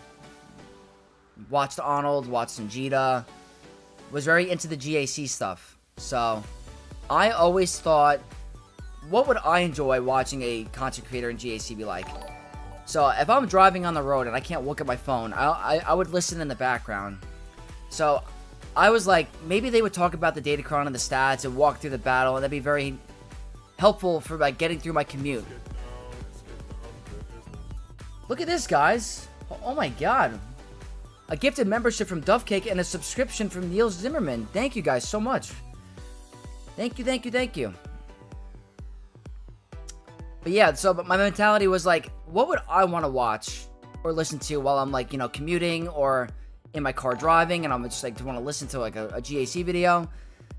[SPEAKER 1] Watched Arnold, watched Sanjita. Was very into the GAC stuff. So, I always thought, what would I enjoy watching a content creator in GAC be like? So, if I'm driving on the road and I can't look at my phone, I would listen in the background. So, I was like, maybe they would talk about the datacron and the stats and walk through the battle, and that'd be very helpful for, like, getting through my commute. Look at this, guys. Oh my god. A gifted membership from Duffcake and a subscription from Neil Zimmerman. Thank you guys so much. Thank you, thank you, thank you. But yeah, but my mentality was like, what would I want to watch or listen to while I'm, like, you know, commuting or in my car driving, and I'm just like want to listen to like a GAC video.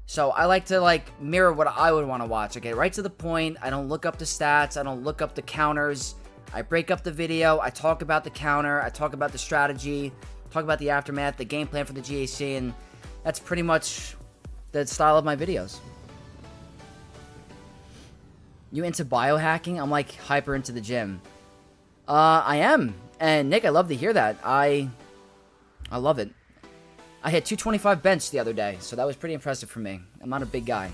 [SPEAKER 1] So I like to like mirror what I would want to watch. Okay, right to the point. I don't look up the stats. I don't look up the counters. I break up the video. I talk about the counter. I talk about the strategy. Talk about the aftermath, the game plan for the GAC, and that's pretty much the style of my videos. You into biohacking? I'm like hyper into the gym. I am. And Nick, I love to hear that. I love it. I had 225 bench the other day, so that was pretty impressive for me. I'm not a big guy.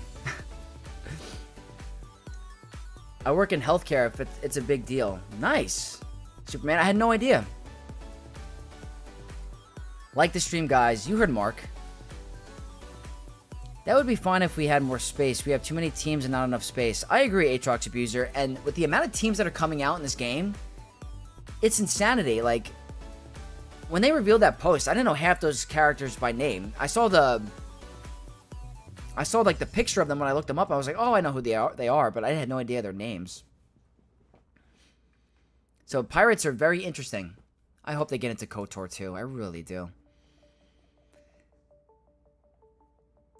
[SPEAKER 1] I work in healthcare if it's a big deal. Nice. Superman, I had no idea. Like the stream, guys. You heard Mark. That would be fine if we had more space. We have too many teams and not enough space. I agree, Aatrox Abuser. And with the amount of teams that are coming out in this game, it's insanity. Like, when they revealed that post, I didn't know half those characters by name. I saw like the picture of them when I looked them up. I was like, oh, I know who they are, but I had no idea their names. So pirates are very interesting. I hope they get into KOTOR too. I really do.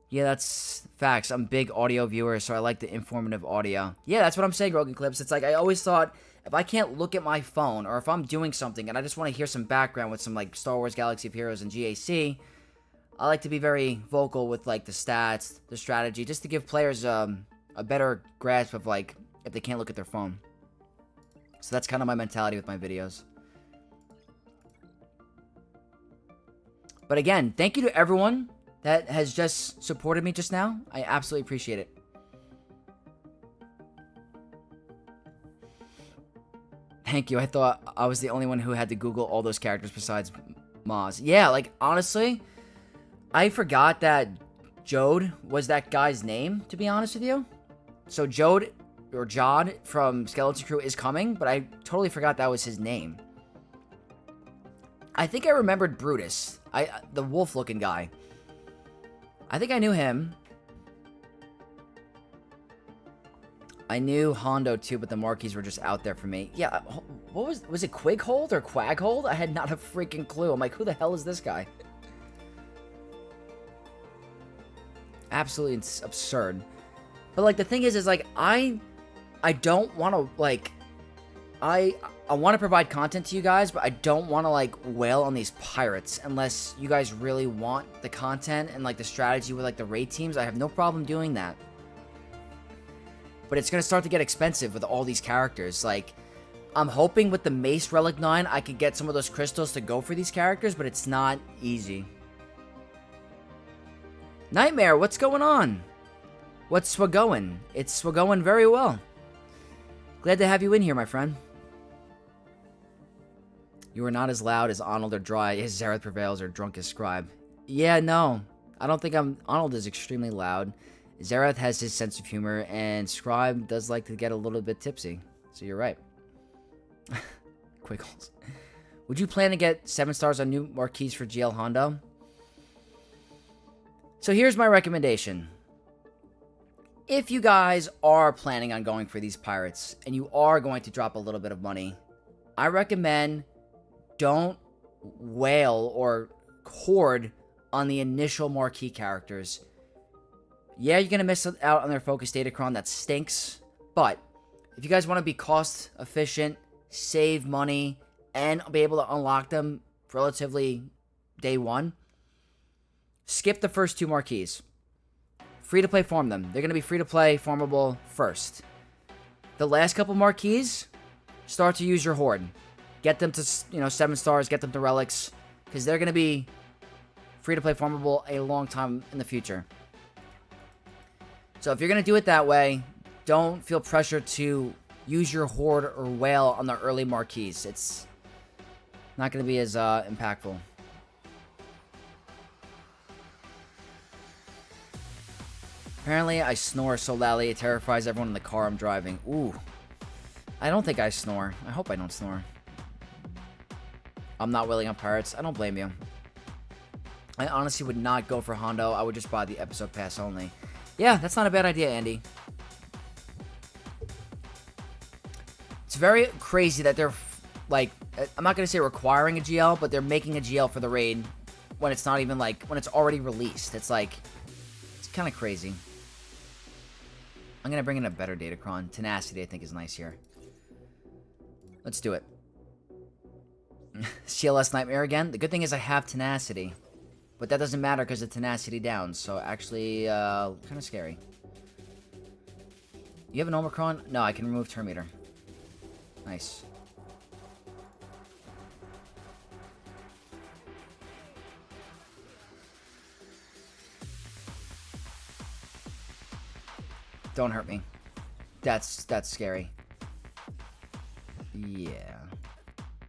[SPEAKER 1] Yeah, that's facts. I'm a big audio viewer, so I like the informative audio. Yeah, that's what I'm saying, Rogan Clips. It's like I always thought, if I can't look at my phone, or if I'm doing something and I just want to hear some background with some like Star Wars Galaxy of Heroes and GAC, I like to be very vocal with like the stats, the strategy, just to give players a better grasp of like if they can't look at their phone. So that's kind of my mentality with my videos. But again, thank you to everyone that has just supported me just now. I absolutely appreciate it. Thank you. I thought I was the only one who had to Google all those characters besides Maz. Yeah, like, honestly, I forgot that Jode was that guy's name, to be honest with you. So Jode, or Jod, from Skeleton Crew is coming, but I totally forgot that was his name. I think I remembered Brutus, the wolf-looking guy. I think I knew him. I knew Hondo too, but the marquees were just out there for me. Yeah, what was it Quighold or Quaghold? I had not a freaking clue. I'm like, who the hell is this guy? Absolutely absurd. But like the thing is like I don't want to like I want to provide content to you guys, but I don't want to like wail on these pirates unless you guys really want the content and like the strategy with like the raid teams. I have no problem doing that. But it's going to start to get expensive with all these characters. Like, I'm hoping with the Mace Relic 9, I could get some of those crystals to go for these characters, but it's not easy. Nightmare, what's going on? What's swagoing? It's swagoing very well. Glad to have you in here, my friend. You are not as loud as Arnold or dry as Zareth prevails or drunk as Scribe. Yeah, no. I don't think I'm... Arnold is extremely loud. Zareth has his sense of humor, and Scribe does like to get a little bit tipsy. So you're right. Quiggles. Would you plan to get 7 stars on new marquees for GL Hondo? So here's my recommendation. If you guys are planning on going for these pirates, and you are going to drop a little bit of money, I recommend don't wail or hoard on the initial marquee characters. Yeah, you're going to miss out on their focus datacron. That stinks. But if you guys want to be cost efficient, save money, and be able to unlock them relatively day one, skip the first 2 marquees. Free to play farm them. They're going to be free to play farmable first. The last couple marquees, start to use your horde. Get them to, 7 stars, get them to relics, because they're going to be free to play farmable a long time in the future. So if you're going to do it that way, don't feel pressure to use your horde or whale on the early marquees. It's not going to be as impactful. Apparently, I snore so loudly it terrifies everyone in the car I'm driving. Ooh. I don't think I snore. I hope I don't snore. I'm not willing on pirates. I don't blame you. I honestly would not go for Hondo. I would just buy the episode pass only. Yeah, that's not a bad idea, Andy. It's very crazy that they're, like, I'm not going to say requiring a GL, but they're making a GL for the raid when it's not even, like, when it's already released. It's like, it's kind of crazy. I'm going to bring in a better datacron. Tenacity, I think, is nice here. Let's do it. CLS Nightmare again. The good thing is I have Tenacity. But that doesn't matter because of Tenacity down. So actually, kind of scary. You have an Omicron? No, I can remove Terminator. Nice. Don't hurt me. That's scary. Yeah.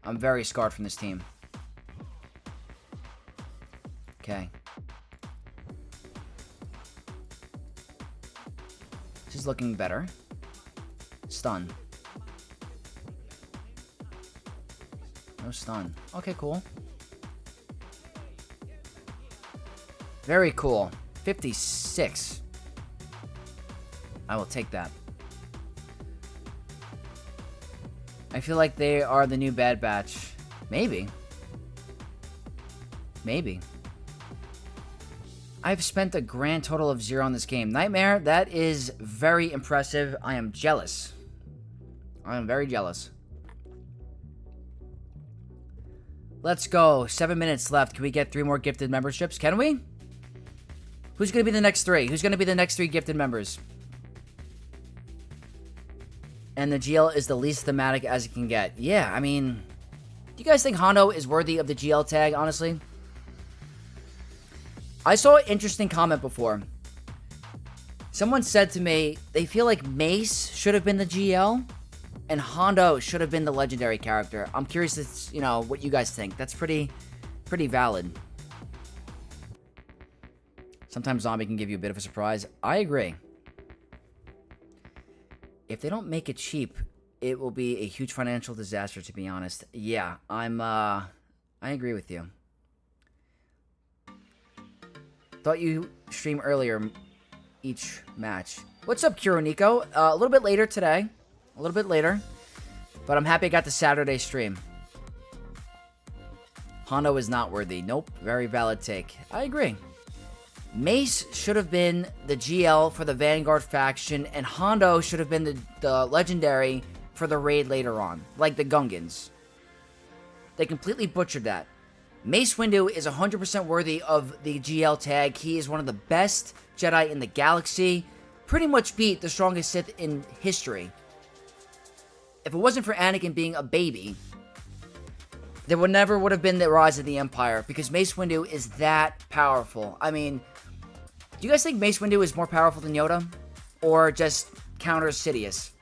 [SPEAKER 1] I'm very scarred from this team. Okay. This is looking better. Stun. No stun. Okay, cool. Very cool. 56. I will take that. I feel like they are the new Bad Batch. Maybe. Maybe. I've spent a grand total of 0 on this game. Nightmare, that is very impressive. I am jealous. I am very jealous. Let's go. 7 minutes left. Can we get 3 more gifted memberships? Can we? Who's going to be the next 3? Who's going to be the next 3 gifted members? And the GL is the least thematic as it can get. Yeah, I mean... Do you guys think Hondo is worthy of the GL tag, honestly? I saw an interesting comment before. Someone said to me, they feel like Mace should have been the GL, and Hondo should have been the legendary character. I'm curious, what you guys think. That's pretty valid. Sometimes Zombie can give you a bit of a surprise. I agree. If they don't make it cheap, it will be a huge financial disaster, to be honest. Yeah, I agree with you. Thought you stream earlier each match. What's up, Kuronico? A little bit later today. A little bit later. But I'm happy I got the Saturday stream. Hondo is not worthy. Nope. Very valid take. I agree. Mace should have been the GL for the Vanguard faction, and Hondo should have been the legendary for the raid later on, like the Gungans. They completely butchered that. Mace Windu is 100% worthy of the GL tag. He is one of the best Jedi in the galaxy. Pretty much beat the strongest Sith in history. If it wasn't for Anakin being a baby, there would have been the rise of the Empire, because Mace Windu is that powerful. I mean, do you guys think Mace Windu is more powerful than Yoda? Or just counters Sidious?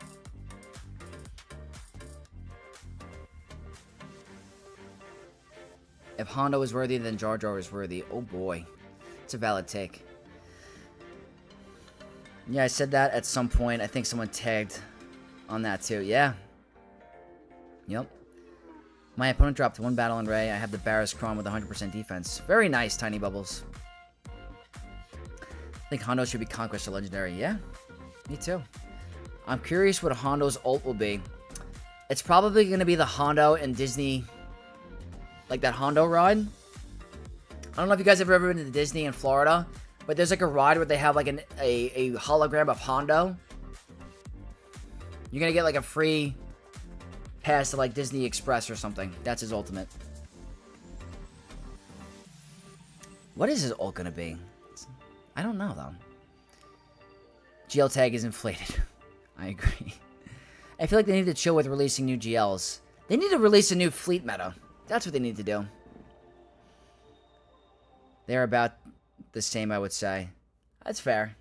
[SPEAKER 1] If Hondo is worthy, then Jar Jar is worthy. Oh boy. It's a valid take. Yeah, I said that at some point. I think someone tagged on that too. Yeah. Yep. My opponent dropped 1 battle in Ray. I have the Barris Cron with 100% defense. Very nice, Tiny Bubbles. I think Hondo should be Conquest or Legendary. Yeah, me too. I'm curious what Hondo's ult will be. It's probably going to be the Hondo and Disney, like that Hondo ride. I don't know if you guys have ever been to Disney in Florida, but there's like a ride where they have like a hologram of Hondo. You're going to get like a free pass to like Disney Express or something. That's his ultimate. What is his ult going to be? I don't know though. GL tag is inflated. I agree. I feel like they need to chill with releasing new GLs. They need to release a new fleet meta. That's what they need to do. They're about the same, I would say. That's fair.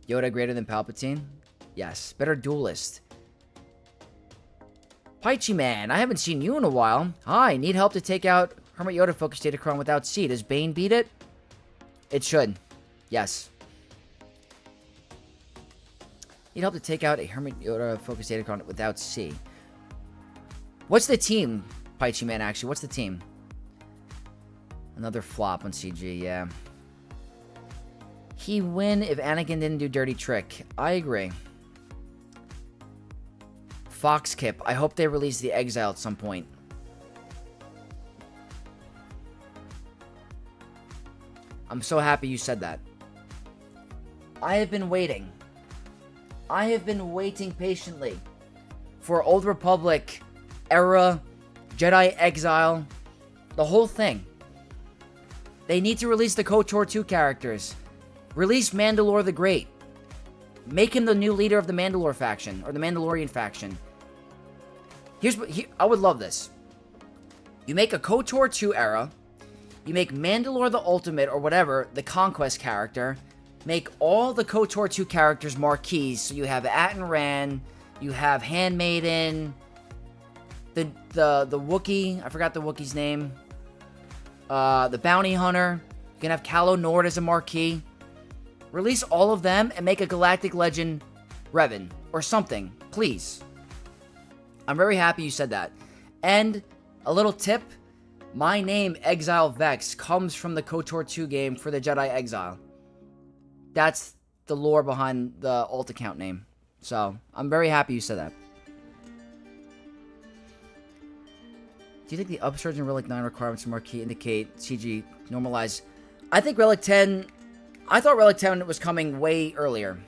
[SPEAKER 1] Yoda greater than Palpatine? Yes. Better duelist. Paichi Man, I haven't seen you in a while. Hi, need help to take out Hermit Yoda Focus Datacron without C. Does Bane beat it? It should. Yes. Need help to take out a Hermit Yoda Focus Datacron without C. What's the team, Paichi Man, actually? What's the team? Another flop on CG, yeah. He win if Anakin didn't do dirty trick. I agree. Fox Kip. I hope they release the Exile at some point. I'm so happy you said that. I have been waiting. I have been waiting patiently for Old Republic, era, Jedi Exile, the whole thing. They need to release the KOTOR 2 characters. Release Mandalore the Great. Make him the new leader of the Mandalore faction, or the Mandalorian faction. I would love this. You make a KOTOR 2 era. You make Mandalore the Ultimate, or whatever, the Conquest character. Make all the KOTOR 2 characters marquees. So you have Atten Ran, you have Handmaiden, the Wookiee, I forgot the Wookiee's name. The Bounty Hunter. You can have Calo Nord as a marquee. Release all of them and make a Galactic Legend Revan or something, please. I'm very happy you said that. And a little tip, my name, Exile Vex, comes from the KOTOR 2 game for the Jedi Exile. That's the lore behind the alt account name. So, I'm very happy you said that. Do you think the upsurge in Relic 9 requirements for Marquee indicate CG normalize? I think Relic 10... I thought Relic 10 was coming way earlier.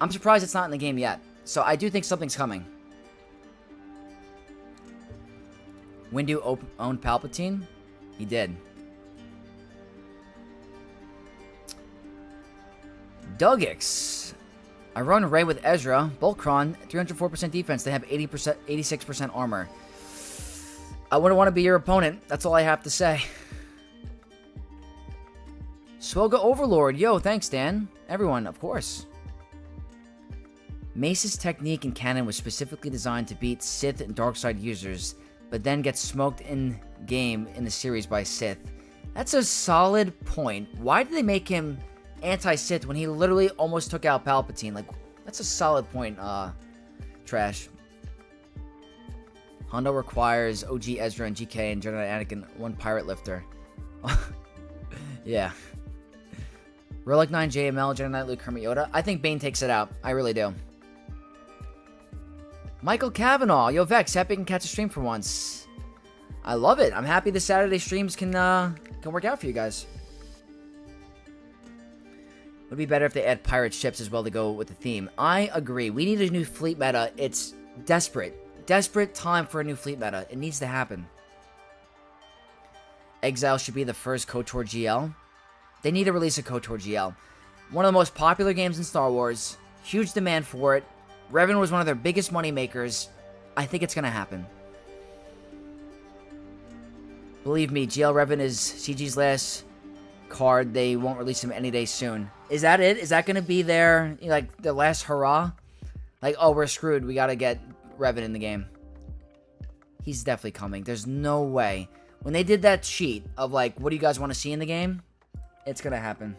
[SPEAKER 1] I'm surprised it's not in the game yet. So I do think something's coming. Windu owned Palpatine? He did. Dugix. I run Rey with Ezra. Bolkron, 304% defense. They have 86% armor. I wouldn't want to be your opponent. That's all I have to say. Swelga Overlord. Yo, thanks, Dan. Everyone, of course. Mace's technique in canon was specifically designed to beat Sith and Darkside users, but then gets smoked in-game in the series by Sith. That's a solid point. Why did they make him anti-Sith when he literally almost took out Palpatine? Like, that's a solid point, Trash. Hondo requires OG Ezra and GK and Jedi Anakin one pirate lifter. Yeah. Relic 9 JML, Jedi Knight Luke, Hermit Yoda. I think Bane takes it out. I really do. Michael Kavanaugh. Yo, Vex, happy you can catch a stream for once. I love it. I'm happy the Saturday streams can work out for you guys. Would be better if they add pirate ships as well to go with the theme. I agree. We need a new fleet meta. It's desperate. Desperate time for a new fleet meta. It needs to happen. Exile should be the first KOTOR GL. They need to release a KOTOR GL. One of the most popular games in Star Wars. Huge demand for it. Revan was one of their biggest money makers. I think it's going to happen. Believe me, GL Revan is CG's last card. They won't release him any day soon. Is that it? Is that going to be their, like, the last hurrah? Like, oh, we're screwed. We got to get Revan in the game. He's definitely coming. There's no way. When they did that sheet of, like, what do you guys want to see in the game? It's going to happen.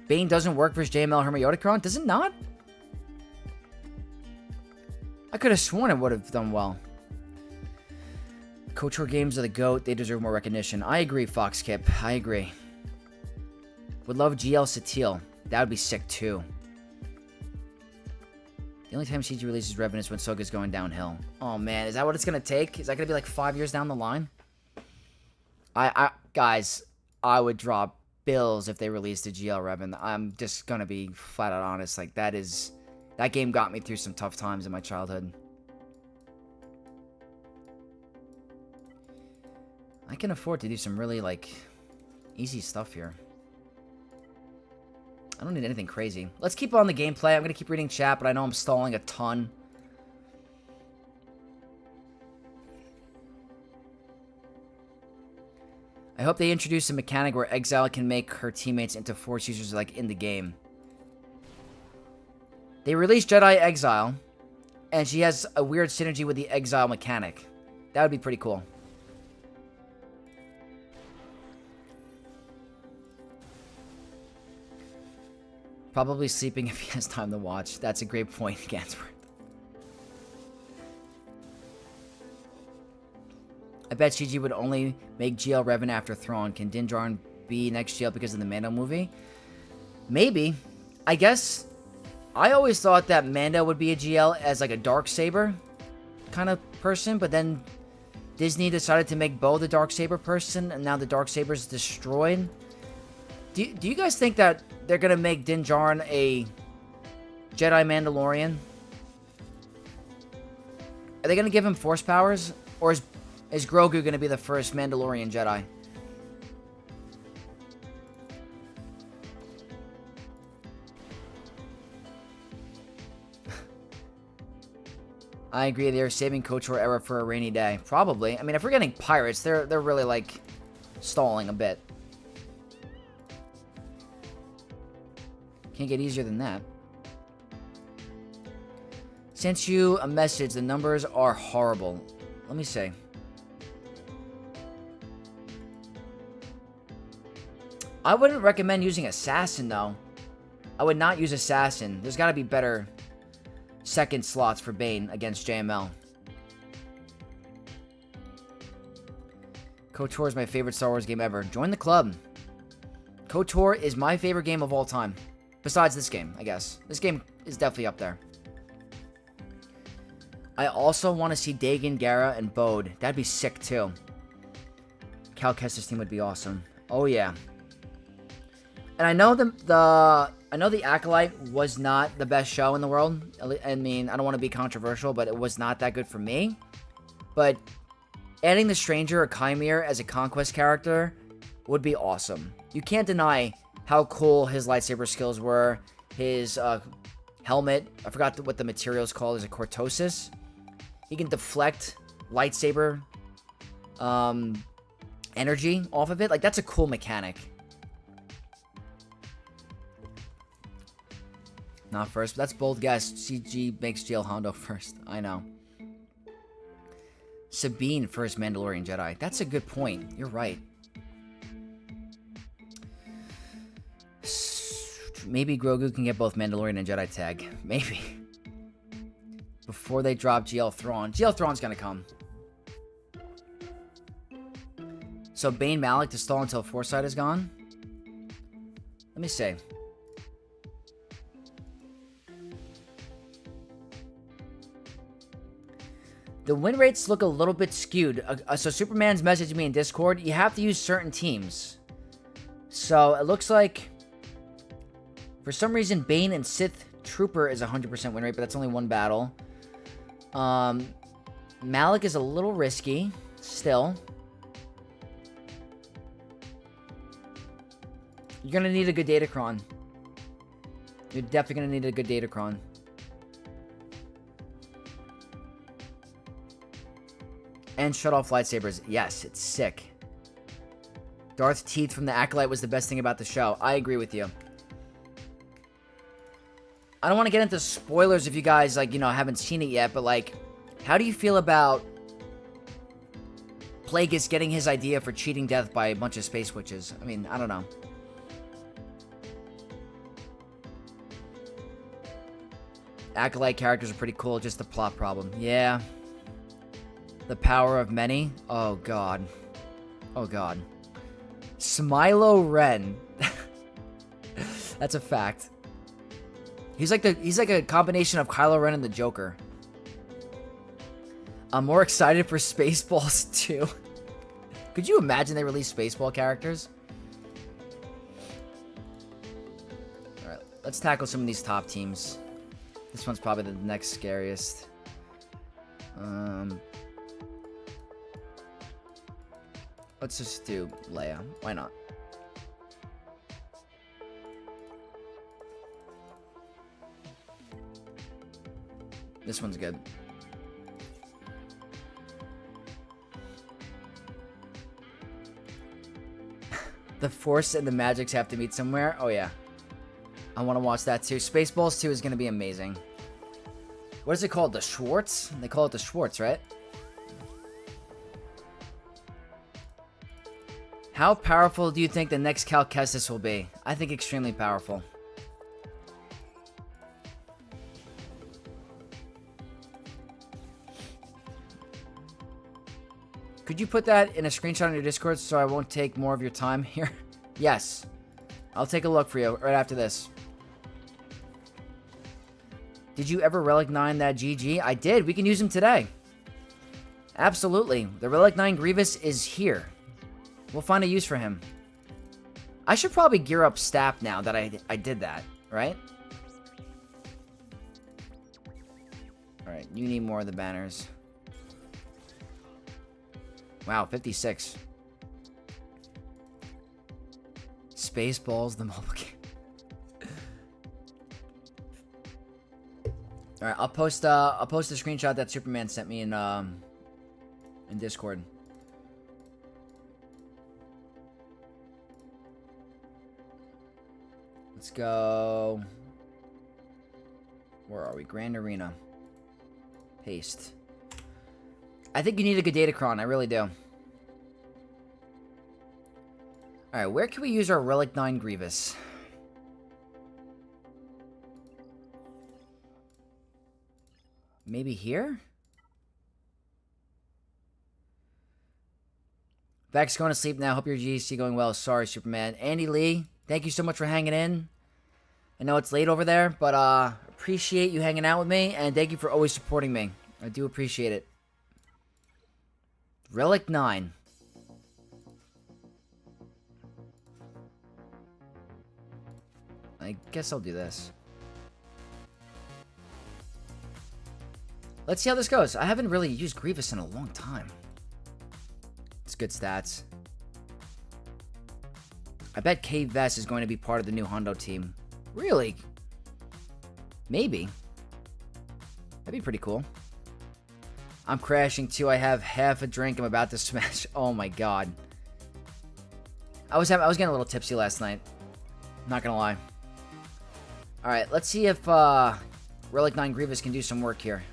[SPEAKER 1] Bane doesn't work versus JML Hermioticron? Does it not? I could have sworn it would have done well. KOTOR games are the GOAT. They deserve more recognition. I agree, Foxkip. I agree. Would love GL Satil. That would be sick, too. The only time CG releases Revan is when Soga's going downhill. Oh, man. Is that what it's going to take? Is that going to be like 5 years down the line? Guys, I would drop bills if they released a GL Revan. I'm just going to be flat out honest. Like, that game got me through some tough times in my childhood. I can afford to do some really, like, easy stuff here. I don't need anything crazy. Let's keep on the gameplay. I'm going to keep reading chat, but I know I'm stalling a ton. I hope they introduce a mechanic where Exile can make her teammates into Force users, like, in the game. They released Jedi Exile, and she has a weird synergy with the Exile mechanic. That would be pretty cool. Probably sleeping if he has time to watch. That's a great point, Gansworth. I bet CG would only make GL Revan after Thrawn. Can Din Djarin be next GL because of the Mando movie? Maybe. I guess I always thought that Mando would be a GL as like a Darksaber kind of person, but then Disney decided to make Bo the Darksaber person, and now the Darksaber's destroyed. Do you guys think that they're going to make Din Djarin a Jedi Mandalorian? Are they going to give him Force powers? Or is Grogu going to be the first Mandalorian Jedi? I agree, they're saving KOTOR era for a rainy day. Probably. I mean, if we're getting pirates, they're really, like, stalling a bit. Can't get easier than that. Sent you a message. The numbers are horrible. Let me see. I wouldn't recommend using Assassin, though. I would not use Assassin. There's got to be better second slots for Bane against JML. KOTOR is my favorite Star Wars game ever. Join the club. KOTOR is my favorite game of all time. Besides this game, I guess. This game is definitely up there. I also want to see Dagan, Gara, and Bode. That'd be sick, too. Cal Kestis team would be awesome. Oh, yeah. And I know the Acolyte was not the best show in the world. I mean, I don't want to be controversial, but it was not that good for me. But adding the Stranger or Chimere as a Conquest character would be awesome. You can't deny how cool his lightsaber skills were. His helmet, I forgot what the material is called. Is it cortosis? He can deflect lightsaber energy off of it. Like, that's a cool mechanic. Not first, but that's bold guess. CG makes GL Hondo first. I know. Sabine first Mandalorian Jedi. That's a good point. You're right. Maybe Grogu can get both Mandalorian and Jedi tag. Maybe. Before they drop GL Thrawn. GL Thrawn's gonna come. So Bane Malik to stall until Foresight is gone? Let me see. The win rates look a little bit skewed. So Superman's messaged me in Discord. You have to use certain teams. So it looks like, for some reason, Bane and Sith Trooper is 100% win rate, but that's only one battle. Malik is a little risky, still. You're going to need a good Datacron. You're definitely going to need a good Datacron. And shut off lightsabers. Yes, it's sick. Darth Teeth from the Acolyte was the best thing about the show. I agree with you. I don't want to get into spoilers if you guys, like, you know, haven't seen it yet, but, like, how do you feel about Plagueis getting his idea for cheating death by a bunch of space witches? I mean, I don't know. Acolyte characters are pretty cool, just the plot problem. Yeah. The power of many? Oh, God. Oh, God. Smilo Ren. That's a fact. He's like a combination of Kylo Ren and the Joker. I'm more excited for Spaceballs 2. Could you imagine they released Spaceball characters? Alright, let's tackle some of these top teams. This one's probably the next scariest. Let's just do Leia. Why not? This one's good. The Force and the Magics have to meet somewhere. Oh, yeah. I want to watch that, too. Spaceballs 2 is going to be amazing. What is it called? The Schwartz? They call it the Schwartz, right? How powerful do you think the next Cal Kestis will be? I think extremely powerful. Could you put that in a screenshot on your Discord so I won't take more of your time here? Yes. I'll take a look for you right after this. Did you ever Relic 9 that GG? I did. We can use him today. Absolutely. The Relic 9 Grievous is here. We'll find a use for him. I should probably gear up Stap now that I did that, right? Alright, you need more of the banners. Wow, 56. Spaceballs, the mobile game. Alright, I'll post a screenshot that Superman sent me in Discord. Let's go. Where are we? Grand Arena. Paste. I think you need a good Datacron. I really do. Alright, where can we use our Relic 9 Grievous? Maybe here? Vex going to sleep now. Hope your GC going well. Sorry, Superman. Andy Lee, thank you so much for hanging in. I know it's late over there, but appreciate you hanging out with me, and thank you for always supporting me. I do appreciate it. Relic 9. I guess I'll do this. Let's see how this goes. I haven't really used Grievous in a long time. It's good stats. I bet K-Vest is going to be part of the new Hondo team. Really? Maybe. That'd be pretty cool. I'm crashing too. I have half a drink. I'm about to smash. Oh my god. I was getting a little tipsy last night. Not gonna lie. Alright, let's see if Relic 9 Grievous can do some work here.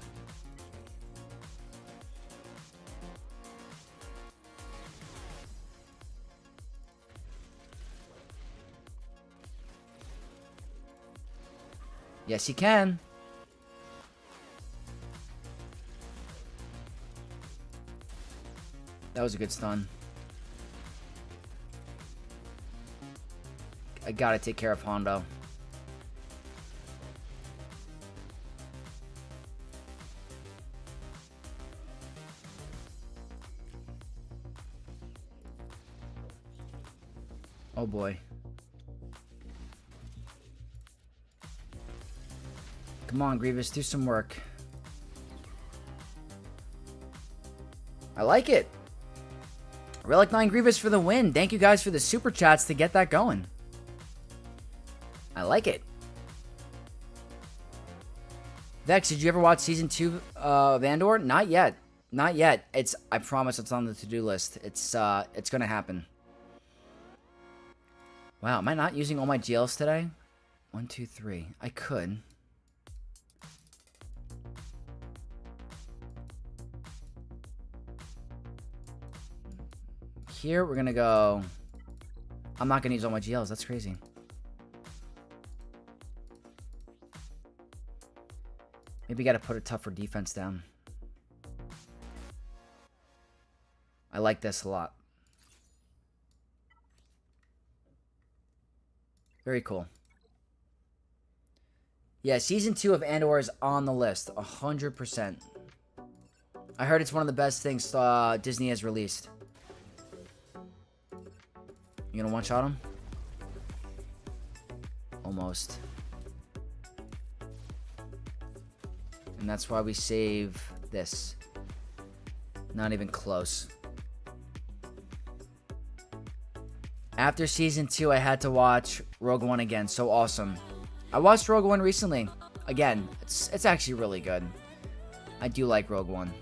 [SPEAKER 1] Yes, he can. That was a good stun. I gotta take care of Hondo. Oh boy. Come on, Grievous, do some work. I like it. Relic 9 Grievous for the win. Thank you guys for the super chats to get that going. I like it. Vex, did you ever watch season 2 of Andor? Not yet. Not yet. I promise it's on the to-do list. It's gonna happen. Wow, am I not using all my GLs today? 1, 2, 3. I could. Here, we're gonna go... I'm not gonna use all my GLs. That's crazy. Maybe gotta put a tougher defense down. I like this a lot. Very cool. Yeah, Season 2 of Andor is on the list. 100%. I heard it's one of the best things Disney has released. You gonna one-shot him? Almost. And that's why we save this. Not even close. After Season 2, I had to watch Rogue One again. So awesome. I watched Rogue One recently. Again, it's actually really good. I do like Rogue One.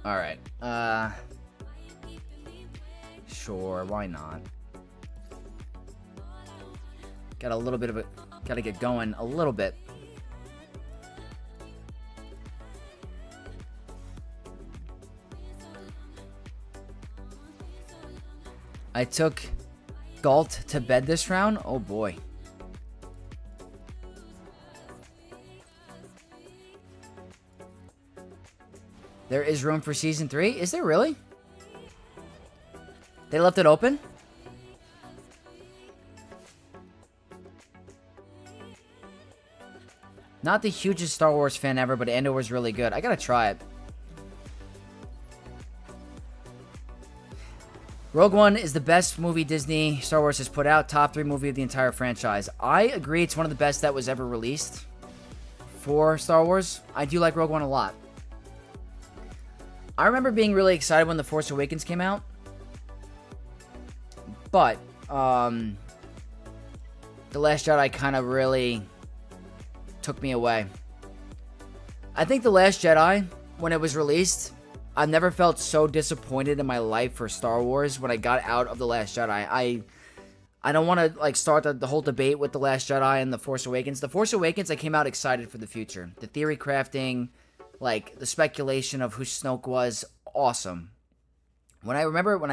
[SPEAKER 1] Alright. Sure, why not? Got a little bit of a... Gotta get going a little bit. I took Galt to bed this round. Oh boy. There is room for Season 3? Is there really? They left it open? Not the hugest Star Wars fan ever, but Andor was really good. I gotta try it. Rogue One is the best movie Disney Star Wars has put out. Top 3 movie of the entire franchise. I agree it's one of the best that was ever released for Star Wars. I do like Rogue One a lot. I remember being really excited when The Force Awakens came out. But, The Last Jedi kind of really took me away. I think The Last Jedi, when it was released, I've never felt so disappointed in my life for Star Wars when I got out of The Last Jedi. I don't want to like start the whole debate with The Last Jedi and The Force Awakens. The Force Awakens, I came out excited for the future. The theory crafting, like the speculation of who Snoke was, awesome. When I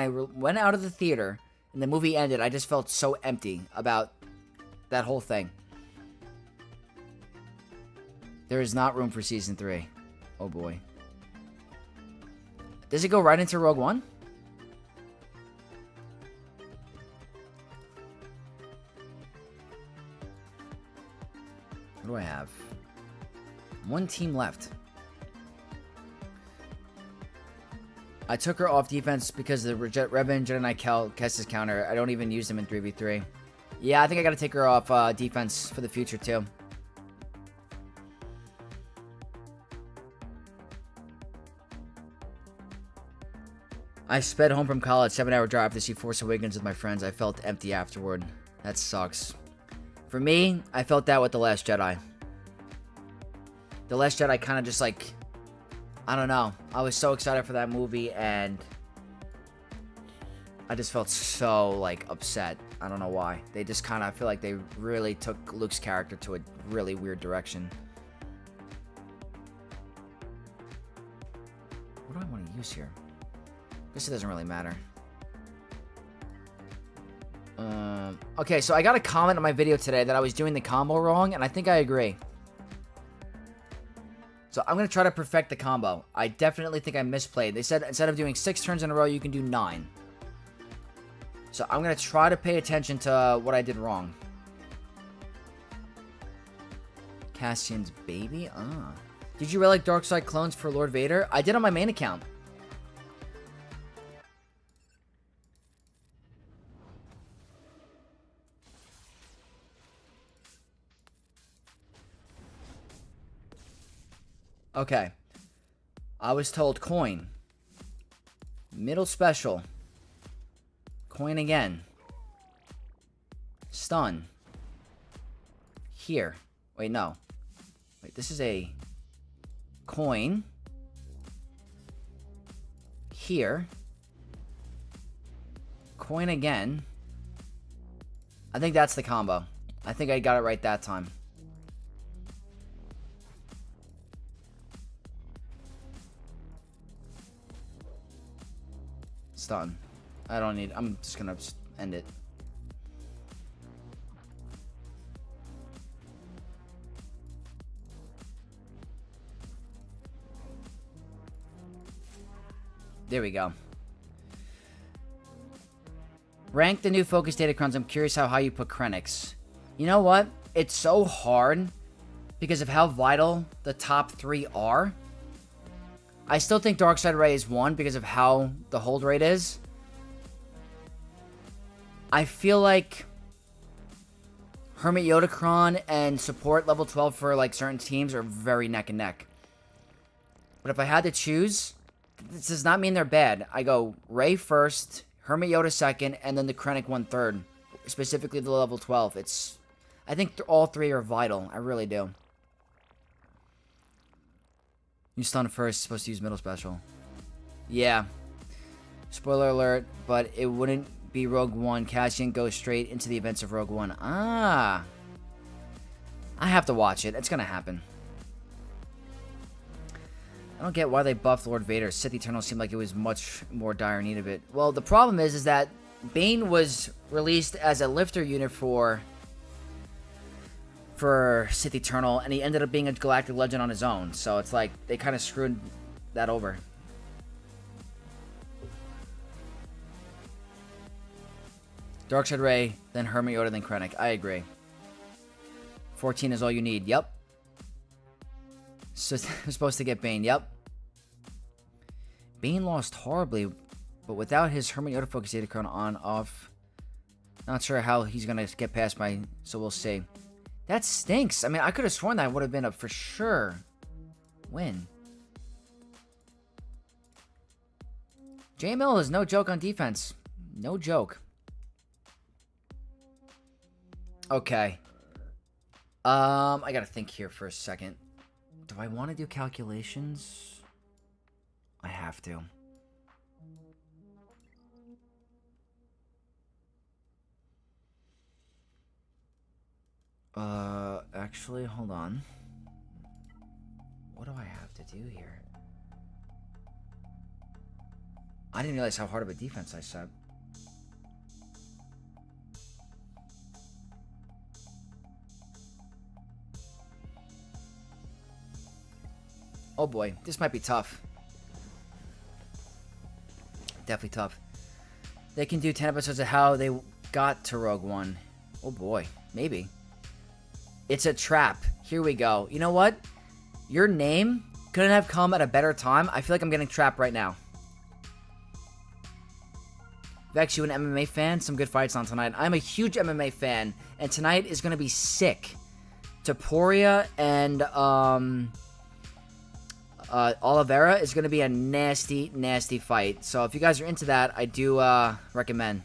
[SPEAKER 1] went out of the theater and the movie ended, I just felt so empty about that whole thing. There is not room for Season 3. Oh boy. Does it go right into Rogue One? What do I have? One team left. I took her off defense because the Revan Jedi Knight Kestis counter. I don't even use them in 3v3. Yeah, I think I gotta take her off defense for the future too. I sped home from college, 7-hour drive to see Force Awakens with my friends. I felt empty afterward. That sucks. For me, I felt that with The Last Jedi. The Last Jedi kind of just like, I don't know. I was so excited for that movie and I just felt so like upset. I don't know why. They just kind of, I feel like they really took Luke's character to a really weird direction. What do I want to use here? I guess it doesn't really matter. Okay, so I got a comment on my video today that I was doing the combo wrong, and I think I agree. So I'm going to try to perfect the combo. I definitely think I misplayed. They said instead of doing 6 turns in a row, you can do 9. So I'm going to try to pay attention to what I did wrong. Cassian's baby? Ah. Did you relic Dark Side clones for Lord Vader? I did on my main account. Okay. I was told coin. Middle special. Coin again. Stun. Here. Wait, no. Wait, this is a coin. Here. Coin again. I think that's the combo. I think I got it right that time. Stun. I don't need... I'm just gonna end it. There we go. Rank the new focus datacrons. I'm curious how high you put Krennics. You know what? It's so hard because of how vital the top 3 are. I still think Darkside Ray is 1 because of how the hold rate is. I feel like Hermit Yodacron and support level 12 for like certain teams are very neck and neck. But if I had to choose, this does not mean they're bad. I go Ray first, Hermit Yoda second, and then the Krennic 1 third. Specifically the level 12. I think all 3 are vital. I really do. You stun first, supposed to use middle special. Yeah. Spoiler alert, but it wouldn't be Rogue One. Cassian goes straight into the events of Rogue One. Ah. I have to watch it. It's gonna happen. I don't get why they buffed Lord Vader. Sith Eternal seemed like it was much more dire need of it. Well, the problem is that Bane was released as a lifter unit for Sith Eternal, and he ended up being a galactic legend on his own. So it's like they kind of screwed that over. Darkseid Ray, then Hermit Yoda, then Krennic. I agree. 14 is all you need. Yep. So we're supposed to get Bane. Yep. Bane lost horribly, but without his Hermit Yoda focus datacron on off, not sure how he's gonna get past my. So we'll see. That stinks. I mean, I could have sworn that would have been a for sure win. JML is no joke on defense. No joke. Okay. I gotta think here for a second. Do I want to do calculations? I have to. Actually, hold on. What do I have to do here? I didn't realize how hard of a defense I set. Oh boy, this might be tough. Definitely tough. They can do 10 episodes of how they got to Rogue One. Oh boy, maybe. It's a trap. Here we go. You know what? Your name couldn't have come at a better time. I feel like I'm getting trapped right now. Vex, you an MMA fan? Some good fights on tonight. I'm a huge MMA fan, and tonight is going to be sick. Taporia and Oliveira is going to be a nasty, nasty fight. So if you guys are into that, I do recommend.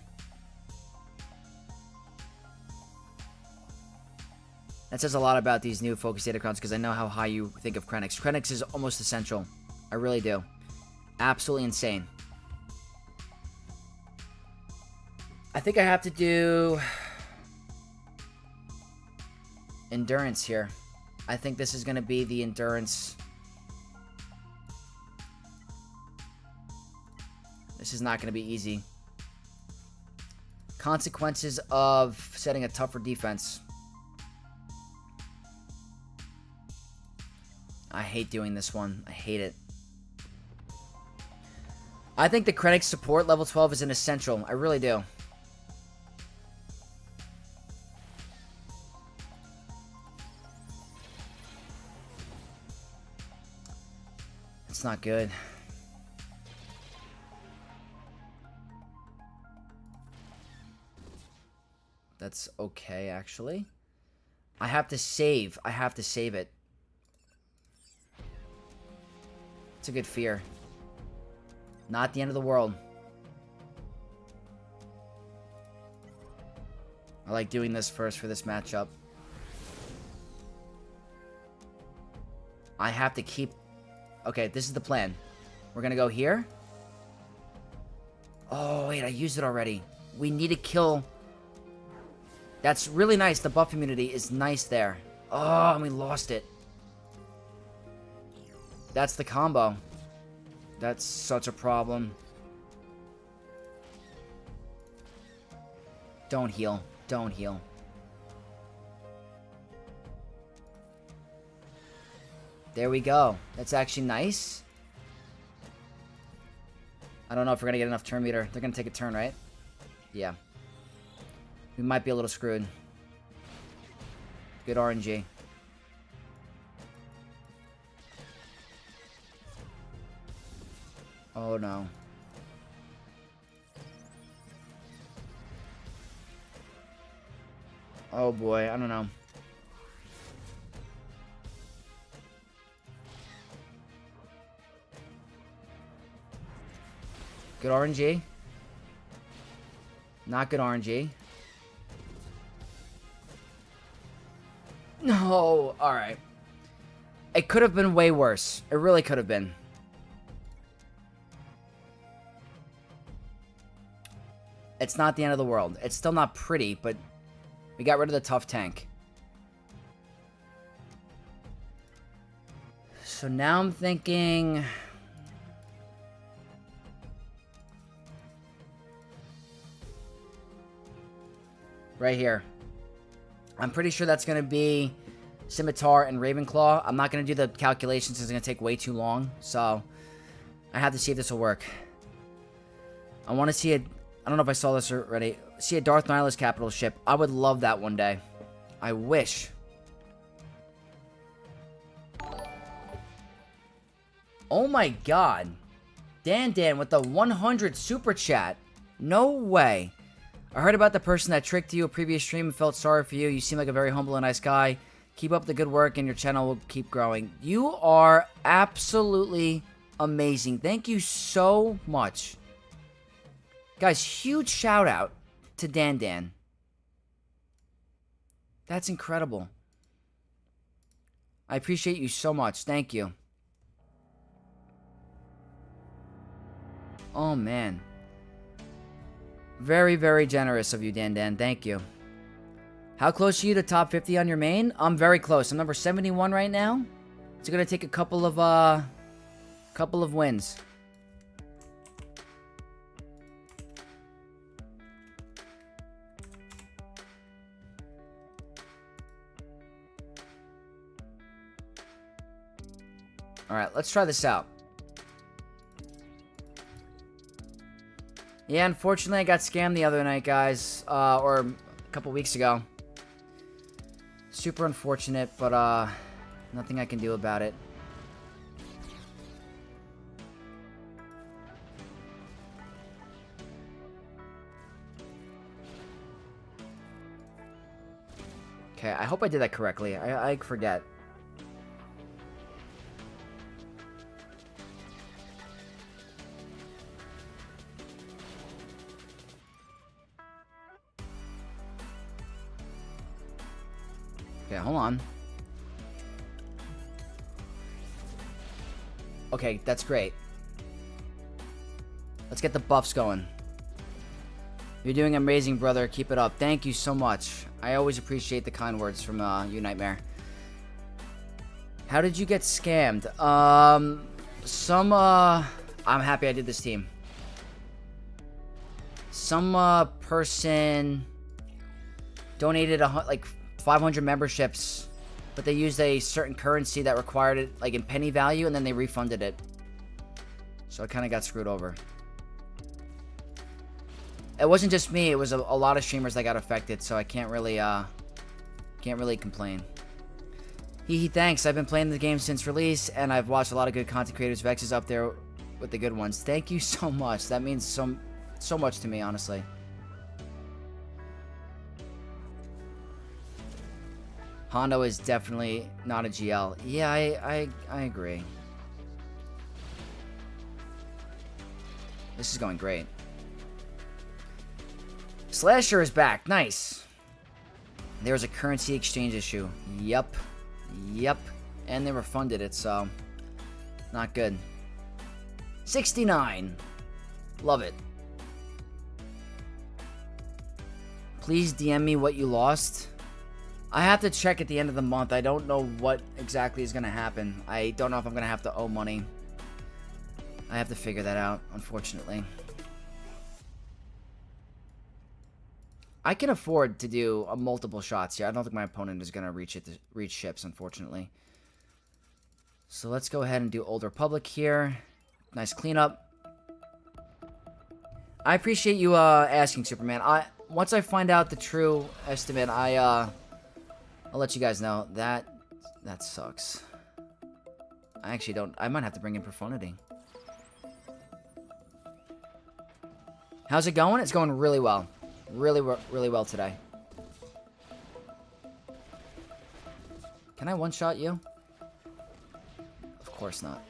[SPEAKER 1] That says a lot about these new focus datacrons because I know how high you think of Krennics. Krennics is almost essential. I really do. Absolutely insane. I think I have to do endurance here. I think this is going to be the endurance. This is not going to be easy. Consequences of setting a tougher defense. I hate doing this one. I hate it. I think the Krennic support level 12 is an essential. I really do. It's not good. That's okay, actually. I have to save. I have to save it. It's a good fear. Not the end of the world. I like doing this first for this matchup. I have to keep... Okay, this is the plan. We're gonna go here. Oh, wait, I used it already. We need to kill... That's really nice. The buff immunity is nice there. Oh, and we lost it. That's the combo. That's such a problem. Don't heal. Don't heal. There we go. That's actually nice. I don't know if we're going to get enough turn meter. They're going to take a turn, right? Yeah. We might be a little screwed. Good RNG. Oh, no. Oh, boy. I don't know. Good RNG. Not good RNG. No. Alright. It could have been way worse. It really could have been. It's not the end of the world. It's still not pretty, but we got rid of the tough tank. So now I'm thinking... Right here. I'm pretty sure that's going to be Scimitar and Ravenclaw. I'm not going to do the calculations. It's going to take way too long. So, I have to see if this will work. I want to see it. I don't know if I saw this already. See a Darth Nihilus capital ship. I would love that one day. I wish. Oh my god. Dan with the 100 super chat. No way. I heard about the person that tricked you a previous stream and felt sorry for you. You seem like a very humble and nice guy. Keep up the good work and your channel will keep growing. You are absolutely amazing. Thank you so much. Guys, huge shout out to Dan. That's incredible. I appreciate you so much. Thank you. Oh, man. Very, very generous of you, Dan. Thank you. How close are you to top 50 on your main? I'm very close. I'm number 71 right now. It's going to take a couple of wins. Alright, let's try this out. Yeah, unfortunately, I got scammed the other night, guys. Or a couple weeks ago. Super unfortunate, but, nothing I can do about it. Okay, I hope I did that correctly. I forget. Okay, hold on. Okay, that's great. Let's get the buffs going. You're doing amazing, brother. Keep it up. Thank you so much. I always appreciate the kind words from you, Nightmare. How did you get scammed? I'm happy I did this team. Some person donated like 500 memberships, but they used a certain currency that required it like in penny value, and then they refunded it. So I kind of got screwed over. It wasn't just me, it was a lot of streamers that got affected, so I can't really complain. Thanks. I've been playing the game since release, and I've watched a lot of good content creators. Vex is up there with the good ones. Thank you so much. That means so much to me, honestly. Hondo is definitely not a GL. Yeah, I agree. This is going great. Slasher is back. Nice. There's a currency exchange issue. Yup. And they refunded it, so not good. 69. Love it. Please DM me what you lost. I have to check at the end of the month. I don't know what exactly is going to happen. I don't know if I'm going to have to owe money. I have to figure that out, unfortunately. I can afford to do multiple shots here. I don't think my opponent is going to reach ships, unfortunately. So let's go ahead and do Old Republic here. Nice cleanup. I appreciate you asking, Superman. Once I find out the true estimate, I'll let you guys know. That sucks. I actually don't. I might have to bring in Profundity. How's it going? It's going really well. Really well today. Can I one-shot you? Of course not.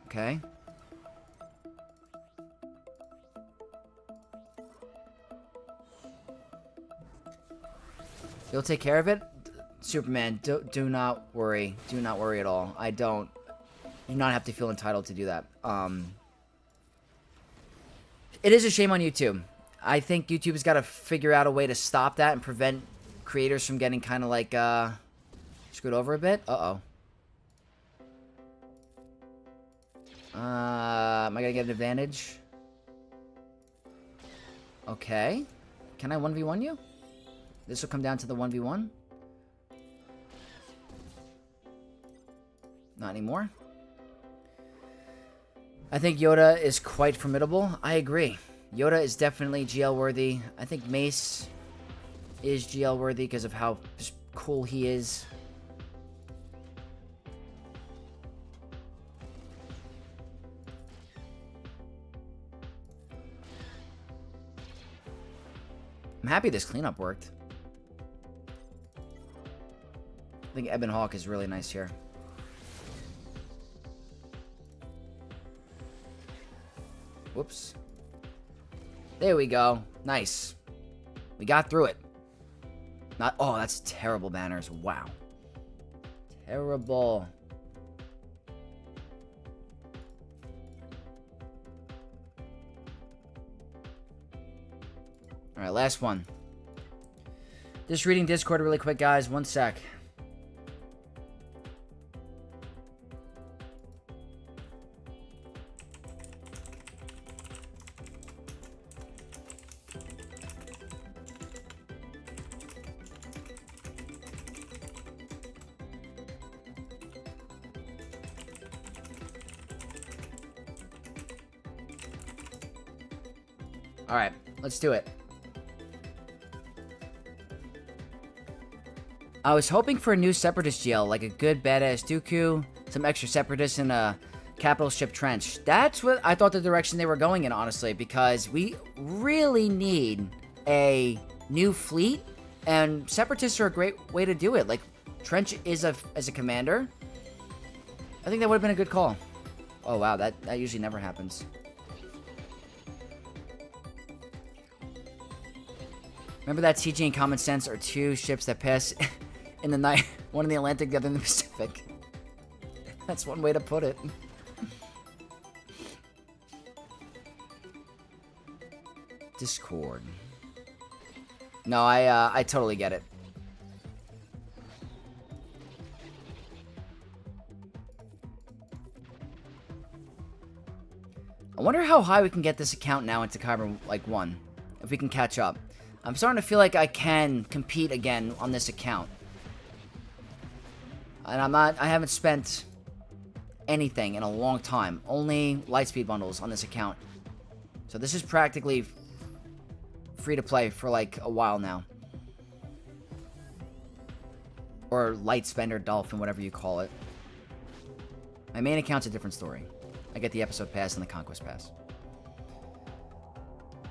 [SPEAKER 1] Okay. You'll take care of it? Superman, do not worry. Do not worry at all. I don't. You do not have to feel entitled to do that. It is a shame on YouTube. I think YouTube has got to figure out a way to stop that and prevent creators from getting kind of like screwed over a bit. Uh-oh. Am I going to get an advantage? Okay. Can I 1v1 you? This will come down to the 1v1. Not anymore. I think Yoda is quite formidable. I agree. Yoda is definitely GL worthy. I think Mace is GL worthy because of how just cool he is. I'm happy this cleanup worked. I think Ebon Hawk is really nice here. Whoops. There we go. Nice. We got through it. Not. Oh, that's terrible banners. Wow. Terrible. Alright, last one. Just reading Discord really quick, guys. One sec. Alright, let's do it. I was hoping for a new Separatist GL, like a good badass Dooku, some extra Separatists in a capital ship trench. That's what I thought the direction they were going in, honestly, because we really need a new fleet, and Separatists are a great way to do it. Like, Trench is as a commander. I think that would have been a good call. Oh, wow, that usually never happens. Remember that TG and Common Sense are two ships that pass in the night, one in the Atlantic, the other in the Pacific. That's one way to put it. Discord. No, I totally get it. I wonder how high we can get this account now into Kyber, like, 1. If we can catch up. I'm starting to feel like I can compete again on this account. And I haven't spent anything in a long time. Only Lightspeed bundles on this account. So this is practically free to play for like a while now. Or Light Spender Dolphin, whatever you call it. My main account's a different story. I get the episode pass and the conquest pass.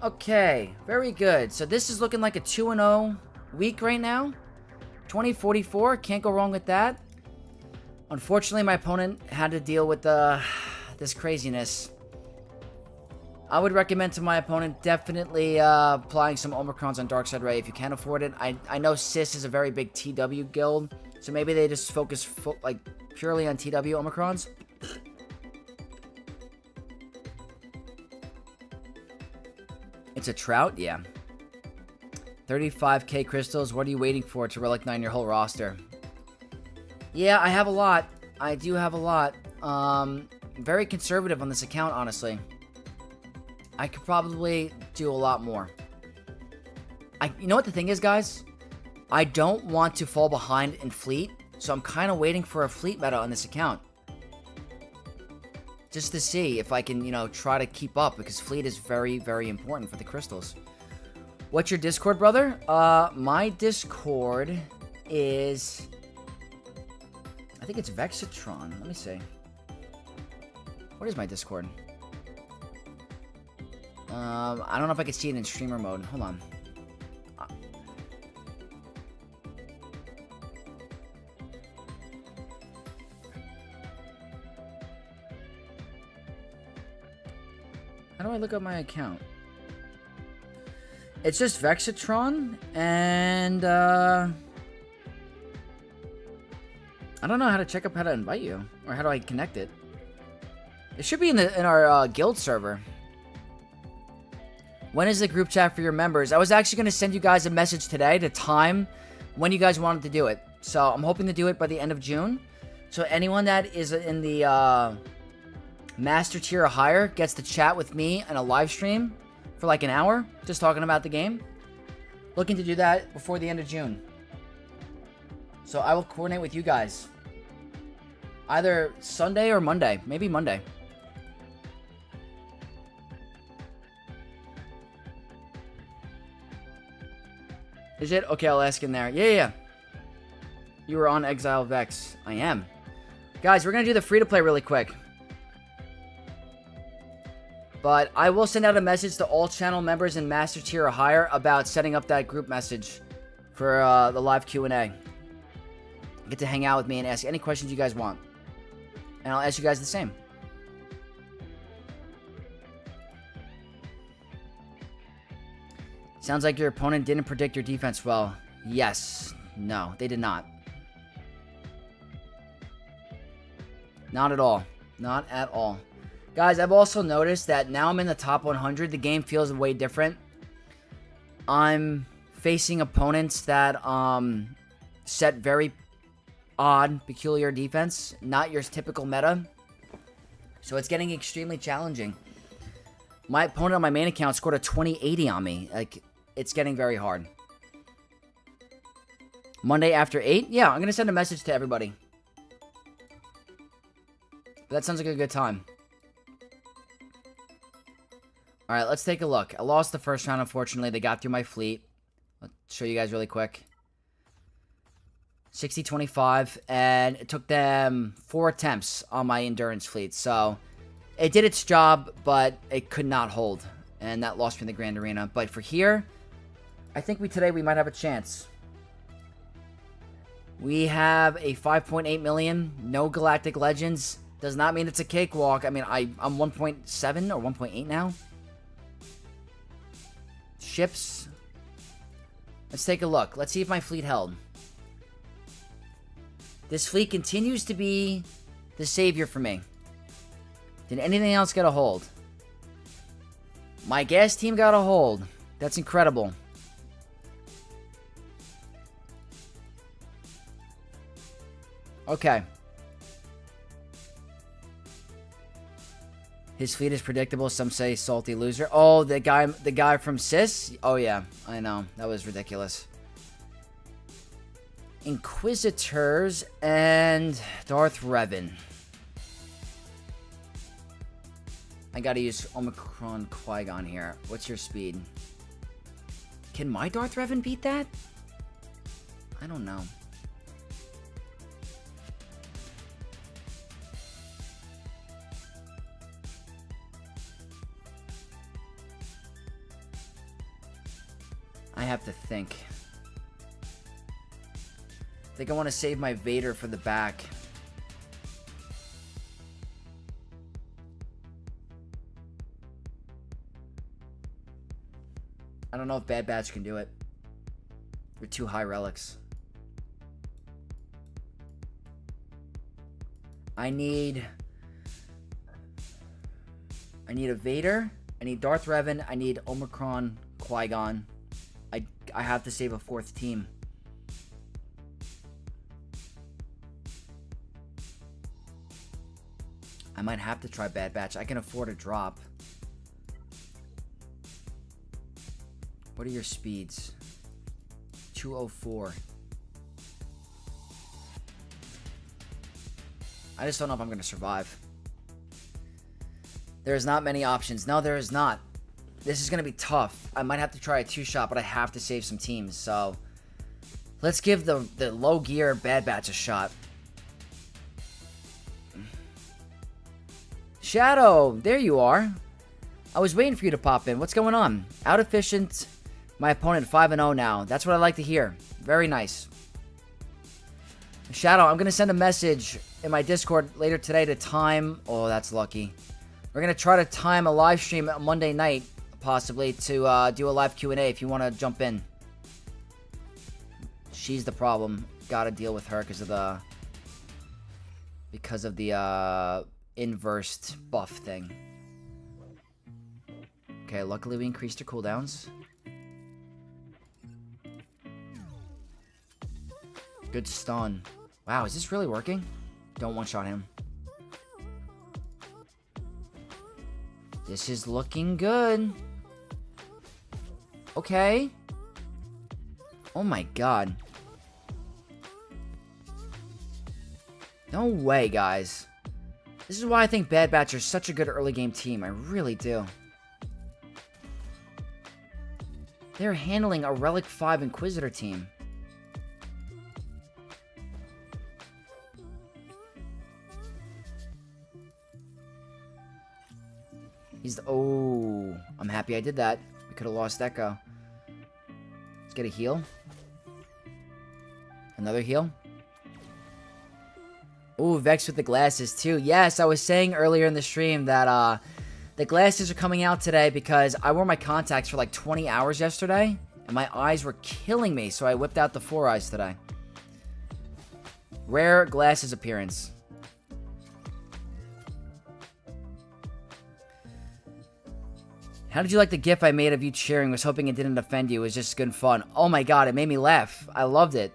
[SPEAKER 1] Okay, very good. So this is looking like a 2-0 week right now. 2044, can't go wrong with that. Unfortunately, my opponent had to deal with this craziness. I would recommend to my opponent definitely applying some Omicrons on Darkseid Ray if you can afford it. I know Sis is a very big TW guild, so maybe they just focus like purely on TW Omicrons. It's a Trout? Yeah. 35k crystals. What are you waiting for to Relic 9 your whole roster? Yeah, I have a lot. I do have a lot. Very conservative on this account, honestly. I could probably do a lot more. You know what the thing is, guys? I don't want to fall behind in fleet, so I'm kind of waiting for a fleet meta on this account. Just to see if I can, you know, try to keep up, because fleet is very, very important for the crystals. What's your Discord, brother? My Discord is... I think it's Vexatron. Let me see. What is my Discord? I don't know if I can see it in streamer mode. Hold on. How do I look up my account? It's just Vexatron, and I don't know how to check up how to invite you, or how do I connect it. It should be in our guild server. When is the group chat for your members? I was actually going to send you guys a message today to time when you guys wanted to do it. So I'm hoping to do it by the end of June. So anyone that is in the master tier or higher gets to chat with me in a live stream for like an hour, just talking about the game. Looking to do that before the end of June. So I will coordinate with you guys. Either Sunday or Monday. Maybe Monday. Is it? Okay, I'll ask in there. Yeah. You were on Exile Vex. I am. Guys, we're going to do the free-to-play really quick. But I will send out a message to all channel members in Master Tier or higher about setting up that group message for the live Q&A. Get to hang out with me and ask any questions you guys want. And I'll ask you guys the same. Sounds like your opponent didn't predict your defense well. Yes. No, they did not. Not at all. Not at all. Guys, I've also noticed that now I'm in the top 100. The game feels way different. I'm facing opponents that set very odd, peculiar defense. Not your typical meta. So it's getting extremely challenging. My opponent on my main account scored a 2080 on me. Like, it's getting very hard. Monday after 8? Yeah, I'm going to send a message to everybody. That sounds like a good time. Alright, let's take a look. I lost the first round, unfortunately. They got through my fleet. I'll show you guys really quick. 60-25, and it took them 4 attempts on my endurance fleet. So, it did its job, but it could not hold. And that lost me in the Grand Arena. But for here, I think today we might have a chance. We have a 5.8 million, no Galactic Legends. Does not mean it's a cakewalk. I mean, I'm 1.7 or 1.8 now. Ships. Let's take a look. Let's see if my fleet held. This fleet continues to be the savior for me. Did anything else get a hold? My gas team got a hold. That's incredible. Okay. His fleet is predictable. Some say salty loser. Oh, the guy from Sis? Oh yeah, I know. That was ridiculous. Inquisitors and Darth Revan. I gotta use Omicron Qui-Gon here. What's your speed? Can my Darth Revan beat that? I don't know. I have to think. I think I want to save my Vader for the back. I don't know if Bad Batch can do it. They're too high relics. I need a Vader. I need Darth Revan. I need Omicron, Qui-Gon. I have to save a fourth team. I might have to try Bad Batch. I can afford a drop. What are your speeds? 204. I just don't know if I'm going to survive. There's not many options. No, there is not. This is going to be tough. I might have to try a 2-shot, but I have to save some teams. So, let's give the low gear Bad Batch a shot. Shadow, there you are. I was waiting for you to pop in. What's going on? Out efficient. My opponent 5-0 now. That's what I like to hear. Very nice. Shadow, I'm going to send a message in my Discord later today to time. Oh, that's lucky. We're going to try to time a live stream on Monday night, possibly, to do a live Q&A if you want to jump in. She's the problem. Got to deal with her because of the inversed buff thing. Okay, luckily we increased her cooldowns. Good stun. Wow, is this really working? Don't one-shot him. This is looking good. Okay. Oh my god. No way, guys. This is why I think Bad Batch are such a good early game team. I really do. They're handling a Relic 5 Inquisitor team. Oh, I'm happy I did that. We could have lost Echo. Let's get a heal. Another heal. Ooh, Vex with the glasses too. Yes, I was saying earlier in the stream that the glasses are coming out today because I wore my contacts for like 20 hours yesterday and my eyes were killing me, so I whipped out the 4 eyes today. Rare glasses appearance. How did you like the gif I made of you cheering? Was hoping it didn't offend you. It was just good fun. Oh my god, it made me laugh. I loved it.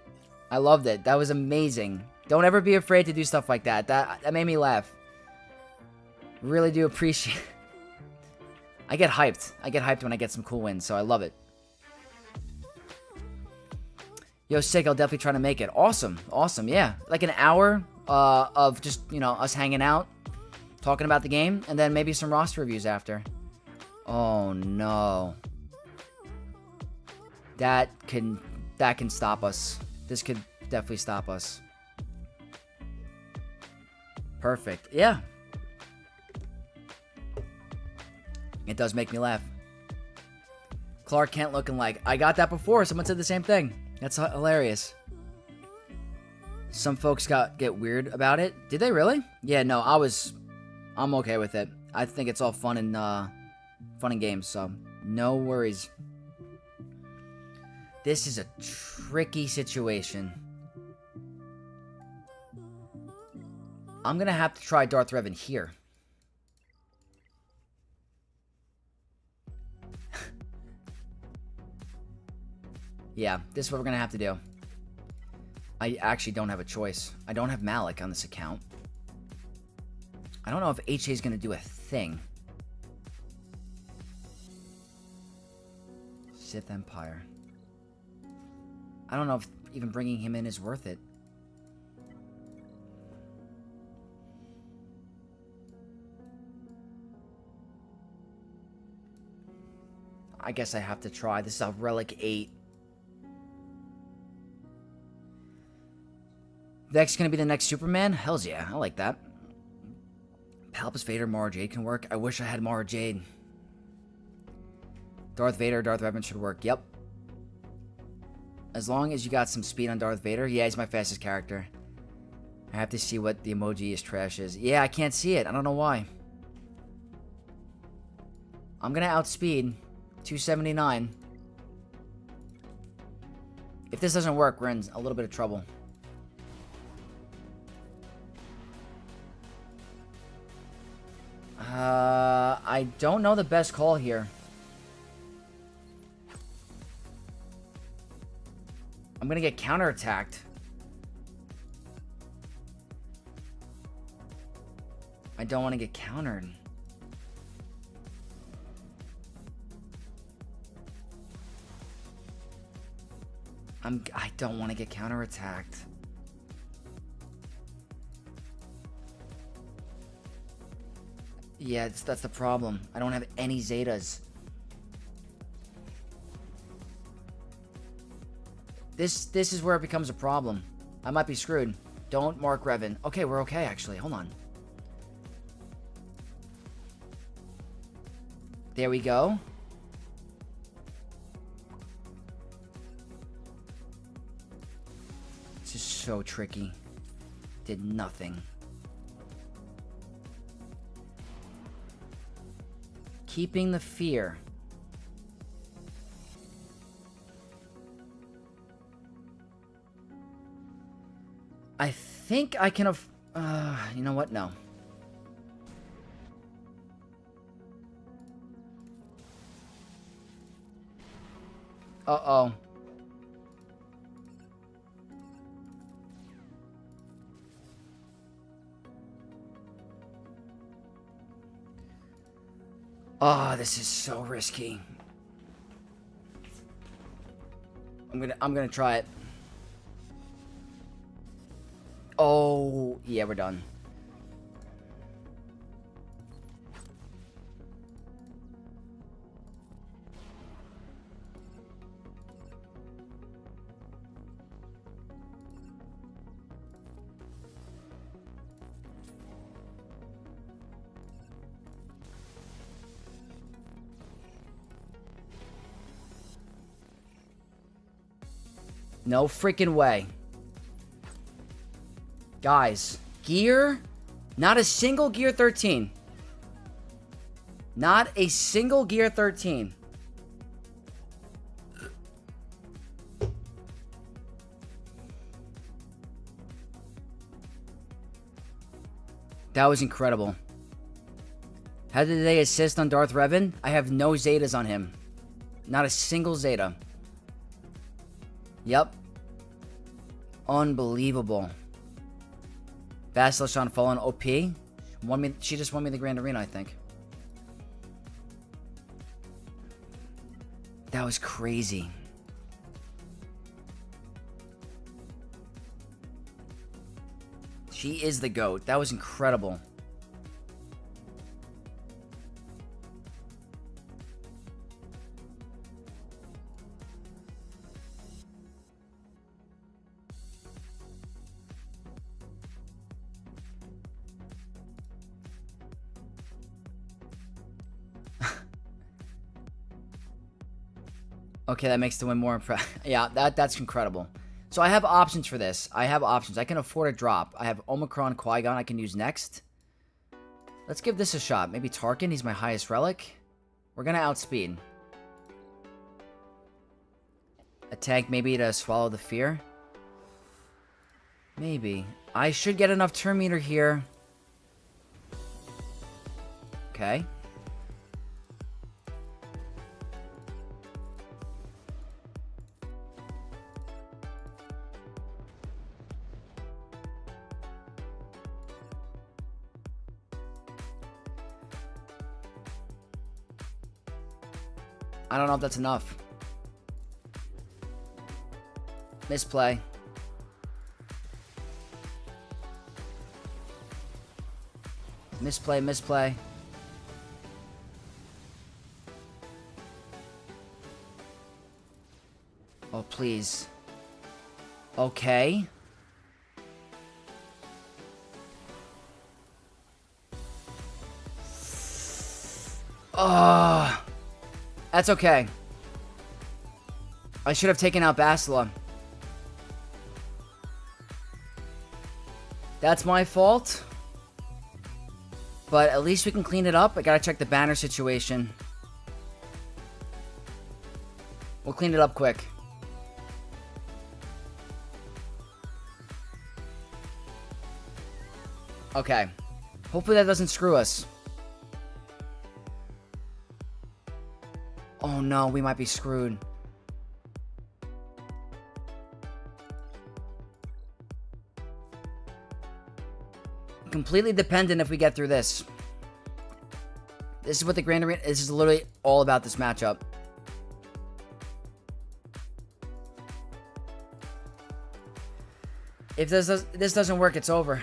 [SPEAKER 1] I loved it. That was amazing. Don't ever be afraid to do stuff like that. That made me laugh. Really do appreciate it. I get hyped. I get hyped when I get some cool wins, so I love it. Yo, sick. I'll definitely try to make it. Awesome. Awesome. Yeah. Like an hour of just, you know, us hanging out, talking about the game, and then maybe some roster reviews after. Oh no. That can stop us. This could definitely stop us. Perfect. Yeah. It does make me laugh. Clark Kent looking like, I got that before. Someone said the same thing. That's hilarious. Some folks get weird about it. Did they really? Yeah, no, I'm okay with it. I think it's all fun and games, so no worries. This is a tricky situation. I'm gonna have to try Darth Revan here. Yeah, this is what we're gonna have to do. I actually don't have a choice. I don't have Malik on this account. I don't know if HA is gonna do a thing. Sith Empire. I don't know if even bringing him in is worth it. I guess I have to try. This is a Relic 8. Vex gonna be the next Superman? Hells yeah, I like that. Palpus Vader, Mara Jade can work. I wish I had Mara Jade. Darth Vader, Darth Revan should work. Yep. As long as you got some speed on Darth Vader. Yeah, he's my fastest character. I have to see what the emoji is trash is. Yeah, I can't see it. I don't know why. I'm gonna outspeed 279. If this doesn't work, we're in a little bit of trouble. I don't know the best call here. I'm gonna get counterattacked. I don't want to get countered. I don't want to get counterattacked. Yeah, that's the problem. I don't have any Zetas. This is where it becomes a problem. I might be screwed. Don't mark Revan. Okay, we're okay, actually. Hold on. There we go. This is so tricky. Did nothing. Keeping the fear. I think I can you know what? No. Uh-oh. Oh, this is so risky. I'm gonna try it. Oh, yeah, we're done. No freaking way. Guys, gear? Not a single gear 13. Not a single gear 13. That was incredible. How did they assist on Darth Revan? I have no Zetas on him. Not a single Zeta. Yep. Unbelievable. Basilisk on Fallen OP. She just won me the Grand Arena, I think. That was crazy. She is the GOAT. That was incredible. Okay, that makes the win more impressive. Yeah, that's incredible. So I have options for this. I have options. I can afford a drop. I have Omicron Qui-Gon I can use next. Let's give this a shot. Maybe Tarkin. He's my highest relic. We're going to outspeed. A tank maybe to swallow the fear. Maybe. I should get enough turn meter here. Okay. I don't know if that's enough. Misplay. Misplay, misplay. Oh, please. Okay. That's okay. I should have taken out Basila. That's my fault. But at least we can clean it up. I gotta check the banner situation. We'll clean it up quick. Okay. Hopefully that doesn't screw us. Oh no, we might be screwed. Completely dependent if we get through this. This is what the Grand Arena... This is literally all about this matchup. If this doesn't work, it's over.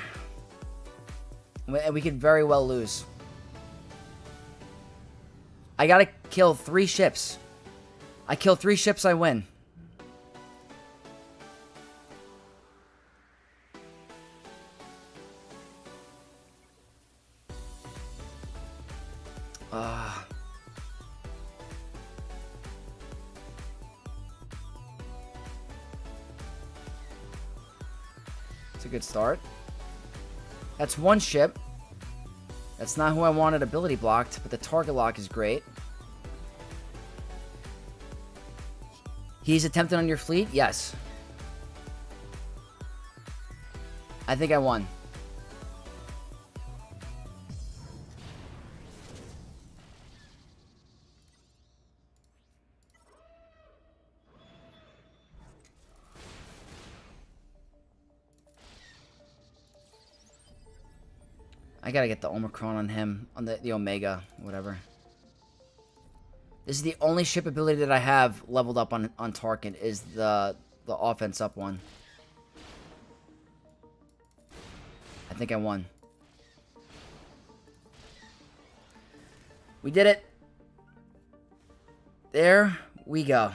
[SPEAKER 1] We could very well lose. I gotta kill 3 ships. I kill 3 ships, I win. It's a good start. That's 1 ship. That's not who I wanted ability blocked, but the target lock is great. He's attempted on your fleet? Yes. I think I won. I gotta get the Omicron on him, on the Omega, whatever. This is the only ship ability that I have leveled up on Tarkin, is the offense up one. I think I won. We did it. There we go.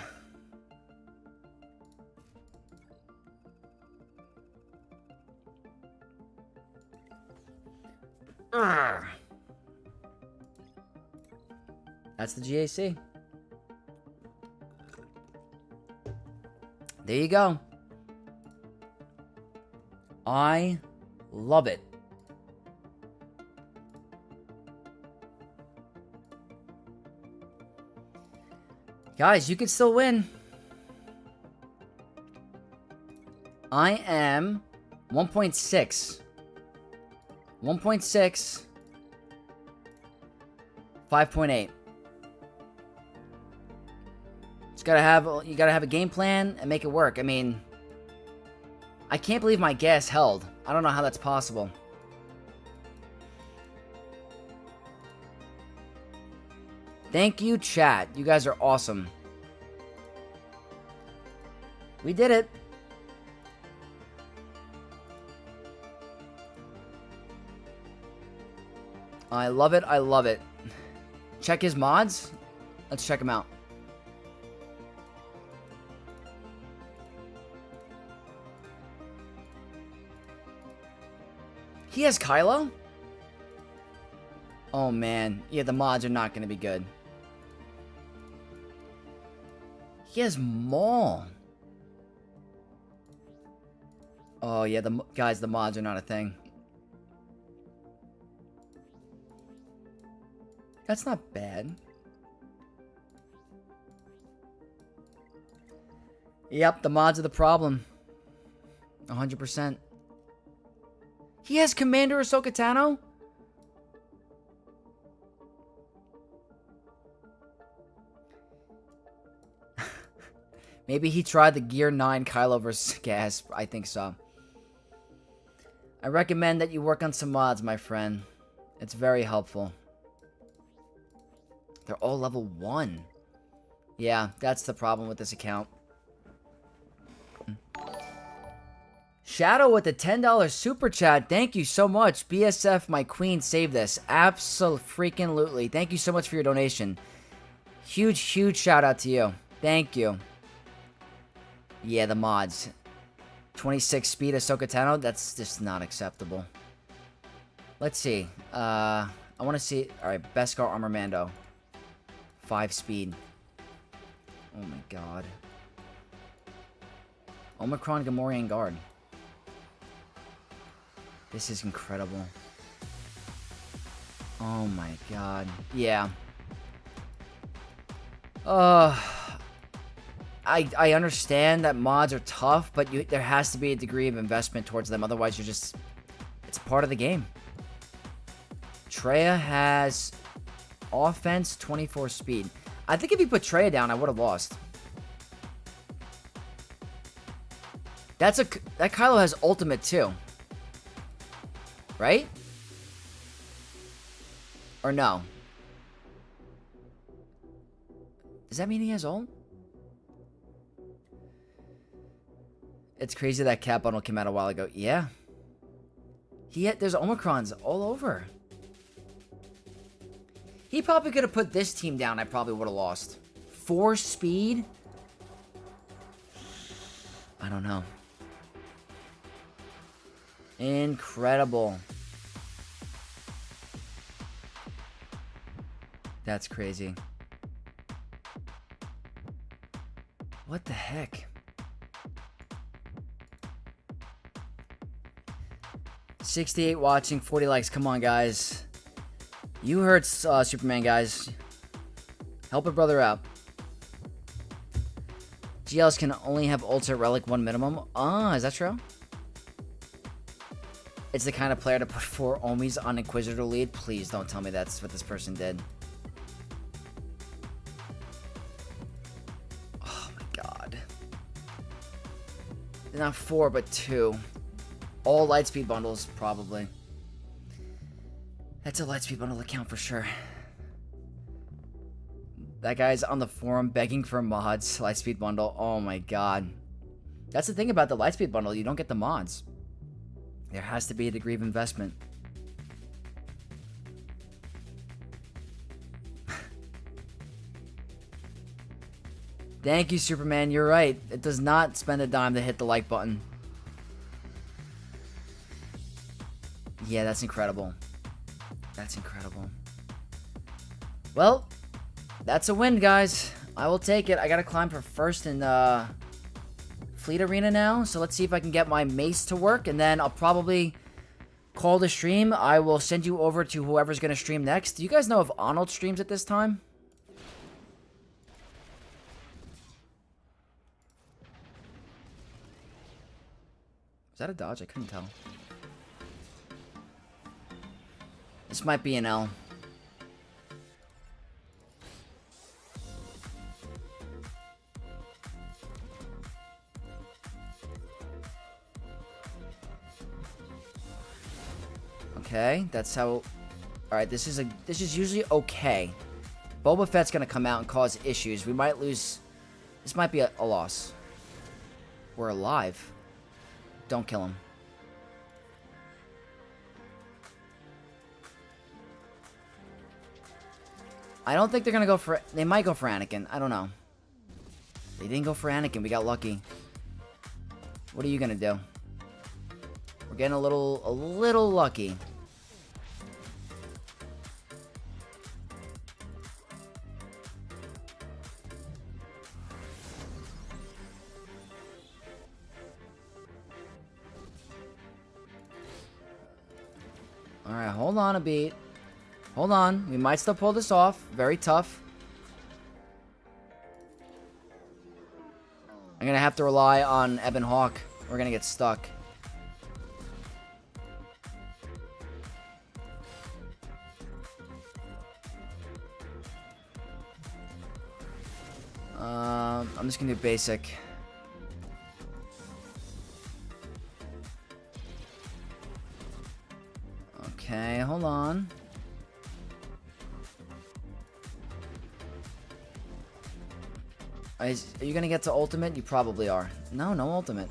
[SPEAKER 1] That's the GAC. There you go. I love it. Guys, you can still win. I am 1.6. 1.6. 5.8. You gotta have a game plan and make it work. I mean, I can't believe my gas held. I don't know how that's possible. Thank you, chat. You guys are awesome. We did it. I love it. I love it. Check his mods. Let's check him out. He has Kylo? Oh, man. Yeah, the mods are not going to be good. He has Maul. Oh, yeah, guys, the mods are not a thing. That's not bad. Yep, the mods are the problem. 100%. He has Commander Ahsoka Tano? Maybe he tried the Gear 9 Kylo vs. Gas. I think so. I recommend that you work on some mods, my friend. It's very helpful. They're all level 1. Yeah, that's the problem with this account. Shadow with the $10 super chat. Thank you so much. BSF, my queen, saved this. Absolutely. Thank you so much for your donation. Huge, huge shout out to you. Thank you. Yeah, the mods. 26 speed Ahsoka Tano. That's just not acceptable. Let's see. I want to see. Alright, Beskar Armor Mando. 5 speed. Oh my god. Omicron Gamorrean Guard. This is incredible. Oh my god. Yeah. I understand that mods are tough, but there has to be a degree of investment towards them. Otherwise, you're just... It's part of the game. Traya has offense, 24 speed. I think if you put Traya down, I would have lost. That Kylo has ultimate too. Right? Or no? Does that mean he has ult? It's crazy that cat bundle came out a while ago. Yeah. There's Omicrons all over. He probably could have put this team down. I probably would have lost. 4 speed? I don't know. Incredible. That's crazy. What the heck? 68 watching, 40 likes. Come on, guys. You heard Superman, guys. Help a brother out. GLs can only have ults at Relic 1 minimum. Ah, is that true? It's the kind of player to put 4 Omis on Inquisitor lead. Please don't tell me that's what this person did. Oh my god. Not 4, but 2. All Lightspeed bundles, probably. That's a Lightspeed bundle account for sure. That guy's on the forum begging for mods. Lightspeed bundle. Oh my god. That's the thing about the Lightspeed bundle. You don't get the mods. There has to be a degree of investment. Thank you, Superman. You're right. It does not spend a dime to hit the like button. Yeah, that's incredible. That's incredible. Well, that's a win, guys. I will take it. I gotta climb for first in Fleet Arena now. So let's see if I can get my mace to work. And then I'll probably call the stream. I will send you over to whoever's gonna stream next. Do you guys know if Arnold streams at this time? Is that a dodge? I couldn't tell. This might be an L. Okay, that's how... Alright, this is usually okay. Boba Fett's gonna come out and cause issues. We might lose... This might be a loss. We're alive. Don't kill him. I don't think they're gonna go for... They might go for Anakin. I don't know. They didn't go for Anakin. We got lucky. What are you gonna do? We're getting a little lucky. Alright, hold on a beat. Hold on. We might still pull this off. Very tough. I'm gonna have to rely on Ebon Hawk. We're gonna get stuck. I'm just gonna do basic. Okay, hold on. Are you gonna get to ultimate? You probably are. No, no ultimate.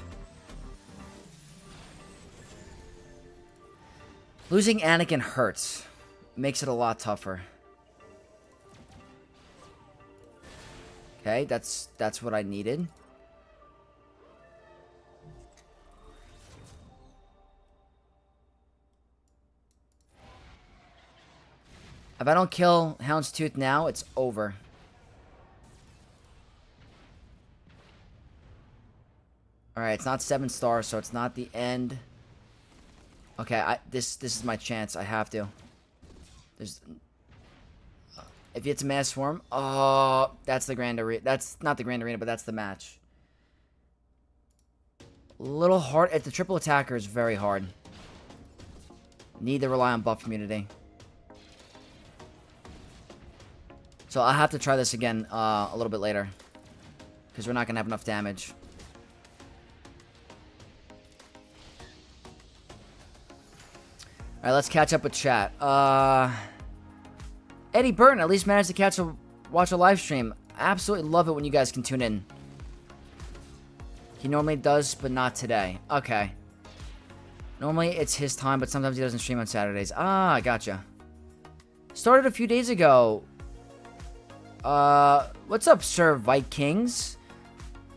[SPEAKER 1] Losing Anakin hurts. Makes it a lot tougher. Okay, that's what I needed. If I don't kill Houndstooth now, it's over. Alright, it's not 7 stars, so it's not the end. Okay, this is my chance. I have to. There's... if it's a Mass Swarm... Oh, that's the Grand Arena. That's not the Grand Arena, but that's the match. Little hard... If the triple attacker is very hard. Need to rely on buff immunity. So I'll have to try this again a little bit later. Because we're not going to have enough damage. Alright, let's catch up with chat. Eddie Burton at least managed to watch a live stream. I absolutely love it when you guys can tune in. He normally does, but not today. Okay. Normally it's his time, but sometimes he doesn't stream on Saturdays. Ah, gotcha. Started a few days ago. What's up, Sir Vikings?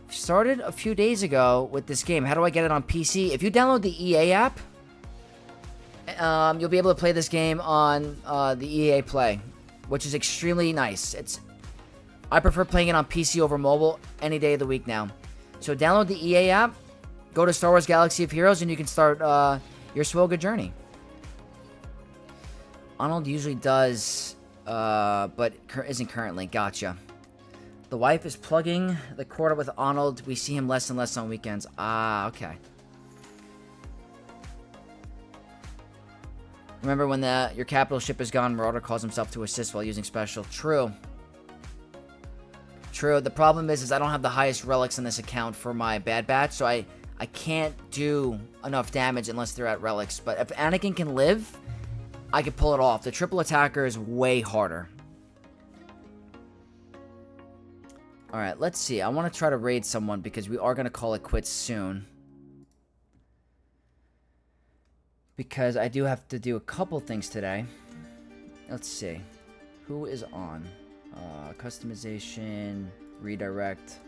[SPEAKER 1] Started a few days ago with this game. How do I get it on PC? If you download the EA app, you'll be able to play this game on the EA Play, which is extremely nice. I prefer playing it on PC over mobile any day of the week now. So download the EA app, go to Star Wars Galaxy of Heroes, and you can start your Swoga journey. Arnold usually does, but isn't currently. Gotcha. The wife is plugging the cord up with Arnold. We see him less and less on weekends. Ah, okay. Remember when your capital ship is gone, Marauder calls himself to assist while using special. True. True. The problem is I don't have the highest relics in this account for my Bad Batch, so I can't do enough damage unless they're at relics. But if Anakin can live, I can pull it off. The triple attacker is way harder. Alright, let's see. I want to try to raid someone because we are going to call it quits soon. Because I do have to do a couple things today. Let's see. Who is on? Customization, redirect.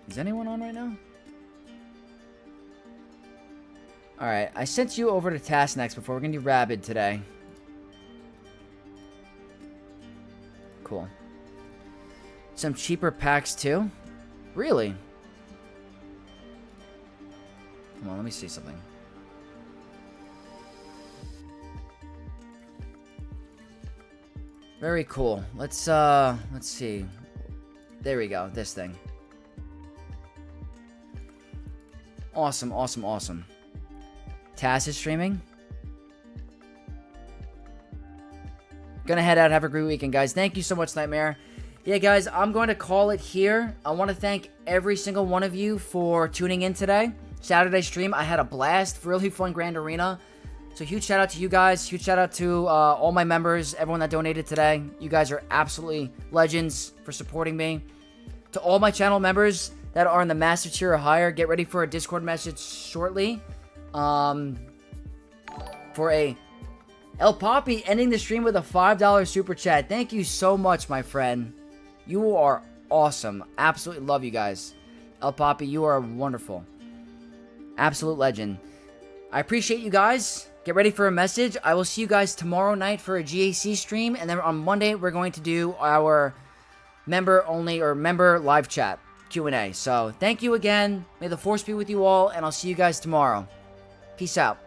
[SPEAKER 1] Is anyone on right now? Alright, I sent you over to task next before. We're going to do Rabid today. Cool. Some cheaper packs too? Really? Come on, let me see something. Very cool. Let's see. There we go. This thing. Awesome, awesome, awesome. Taz is streaming. Gonna head out. Have a great weekend, guys. Thank you so much, Nightmare. Yeah, guys, I'm going to call it here. I want to thank every single one of you for tuning in today. Saturday stream, I had a blast. Really fun Grand Arena. So huge shout out to you guys. Huge shout out to all my members, everyone that donated today. You guys are absolutely legends for supporting me. To all my channel members that are in the master tier or higher, get ready for a Discord message shortly. For a El Poppy ending the stream with a $5 super chat. Thank you so much, my friend. You are awesome. Absolutely love you guys. El Poppy, you are wonderful. Absolute legend. I appreciate you guys. Get ready for a message. I will see you guys tomorrow night for a GAC stream. And then on Monday, we're going to do our member-only or member live chat Q&A. So thank you again. May the force be with you all. And I'll see you guys tomorrow. Peace out.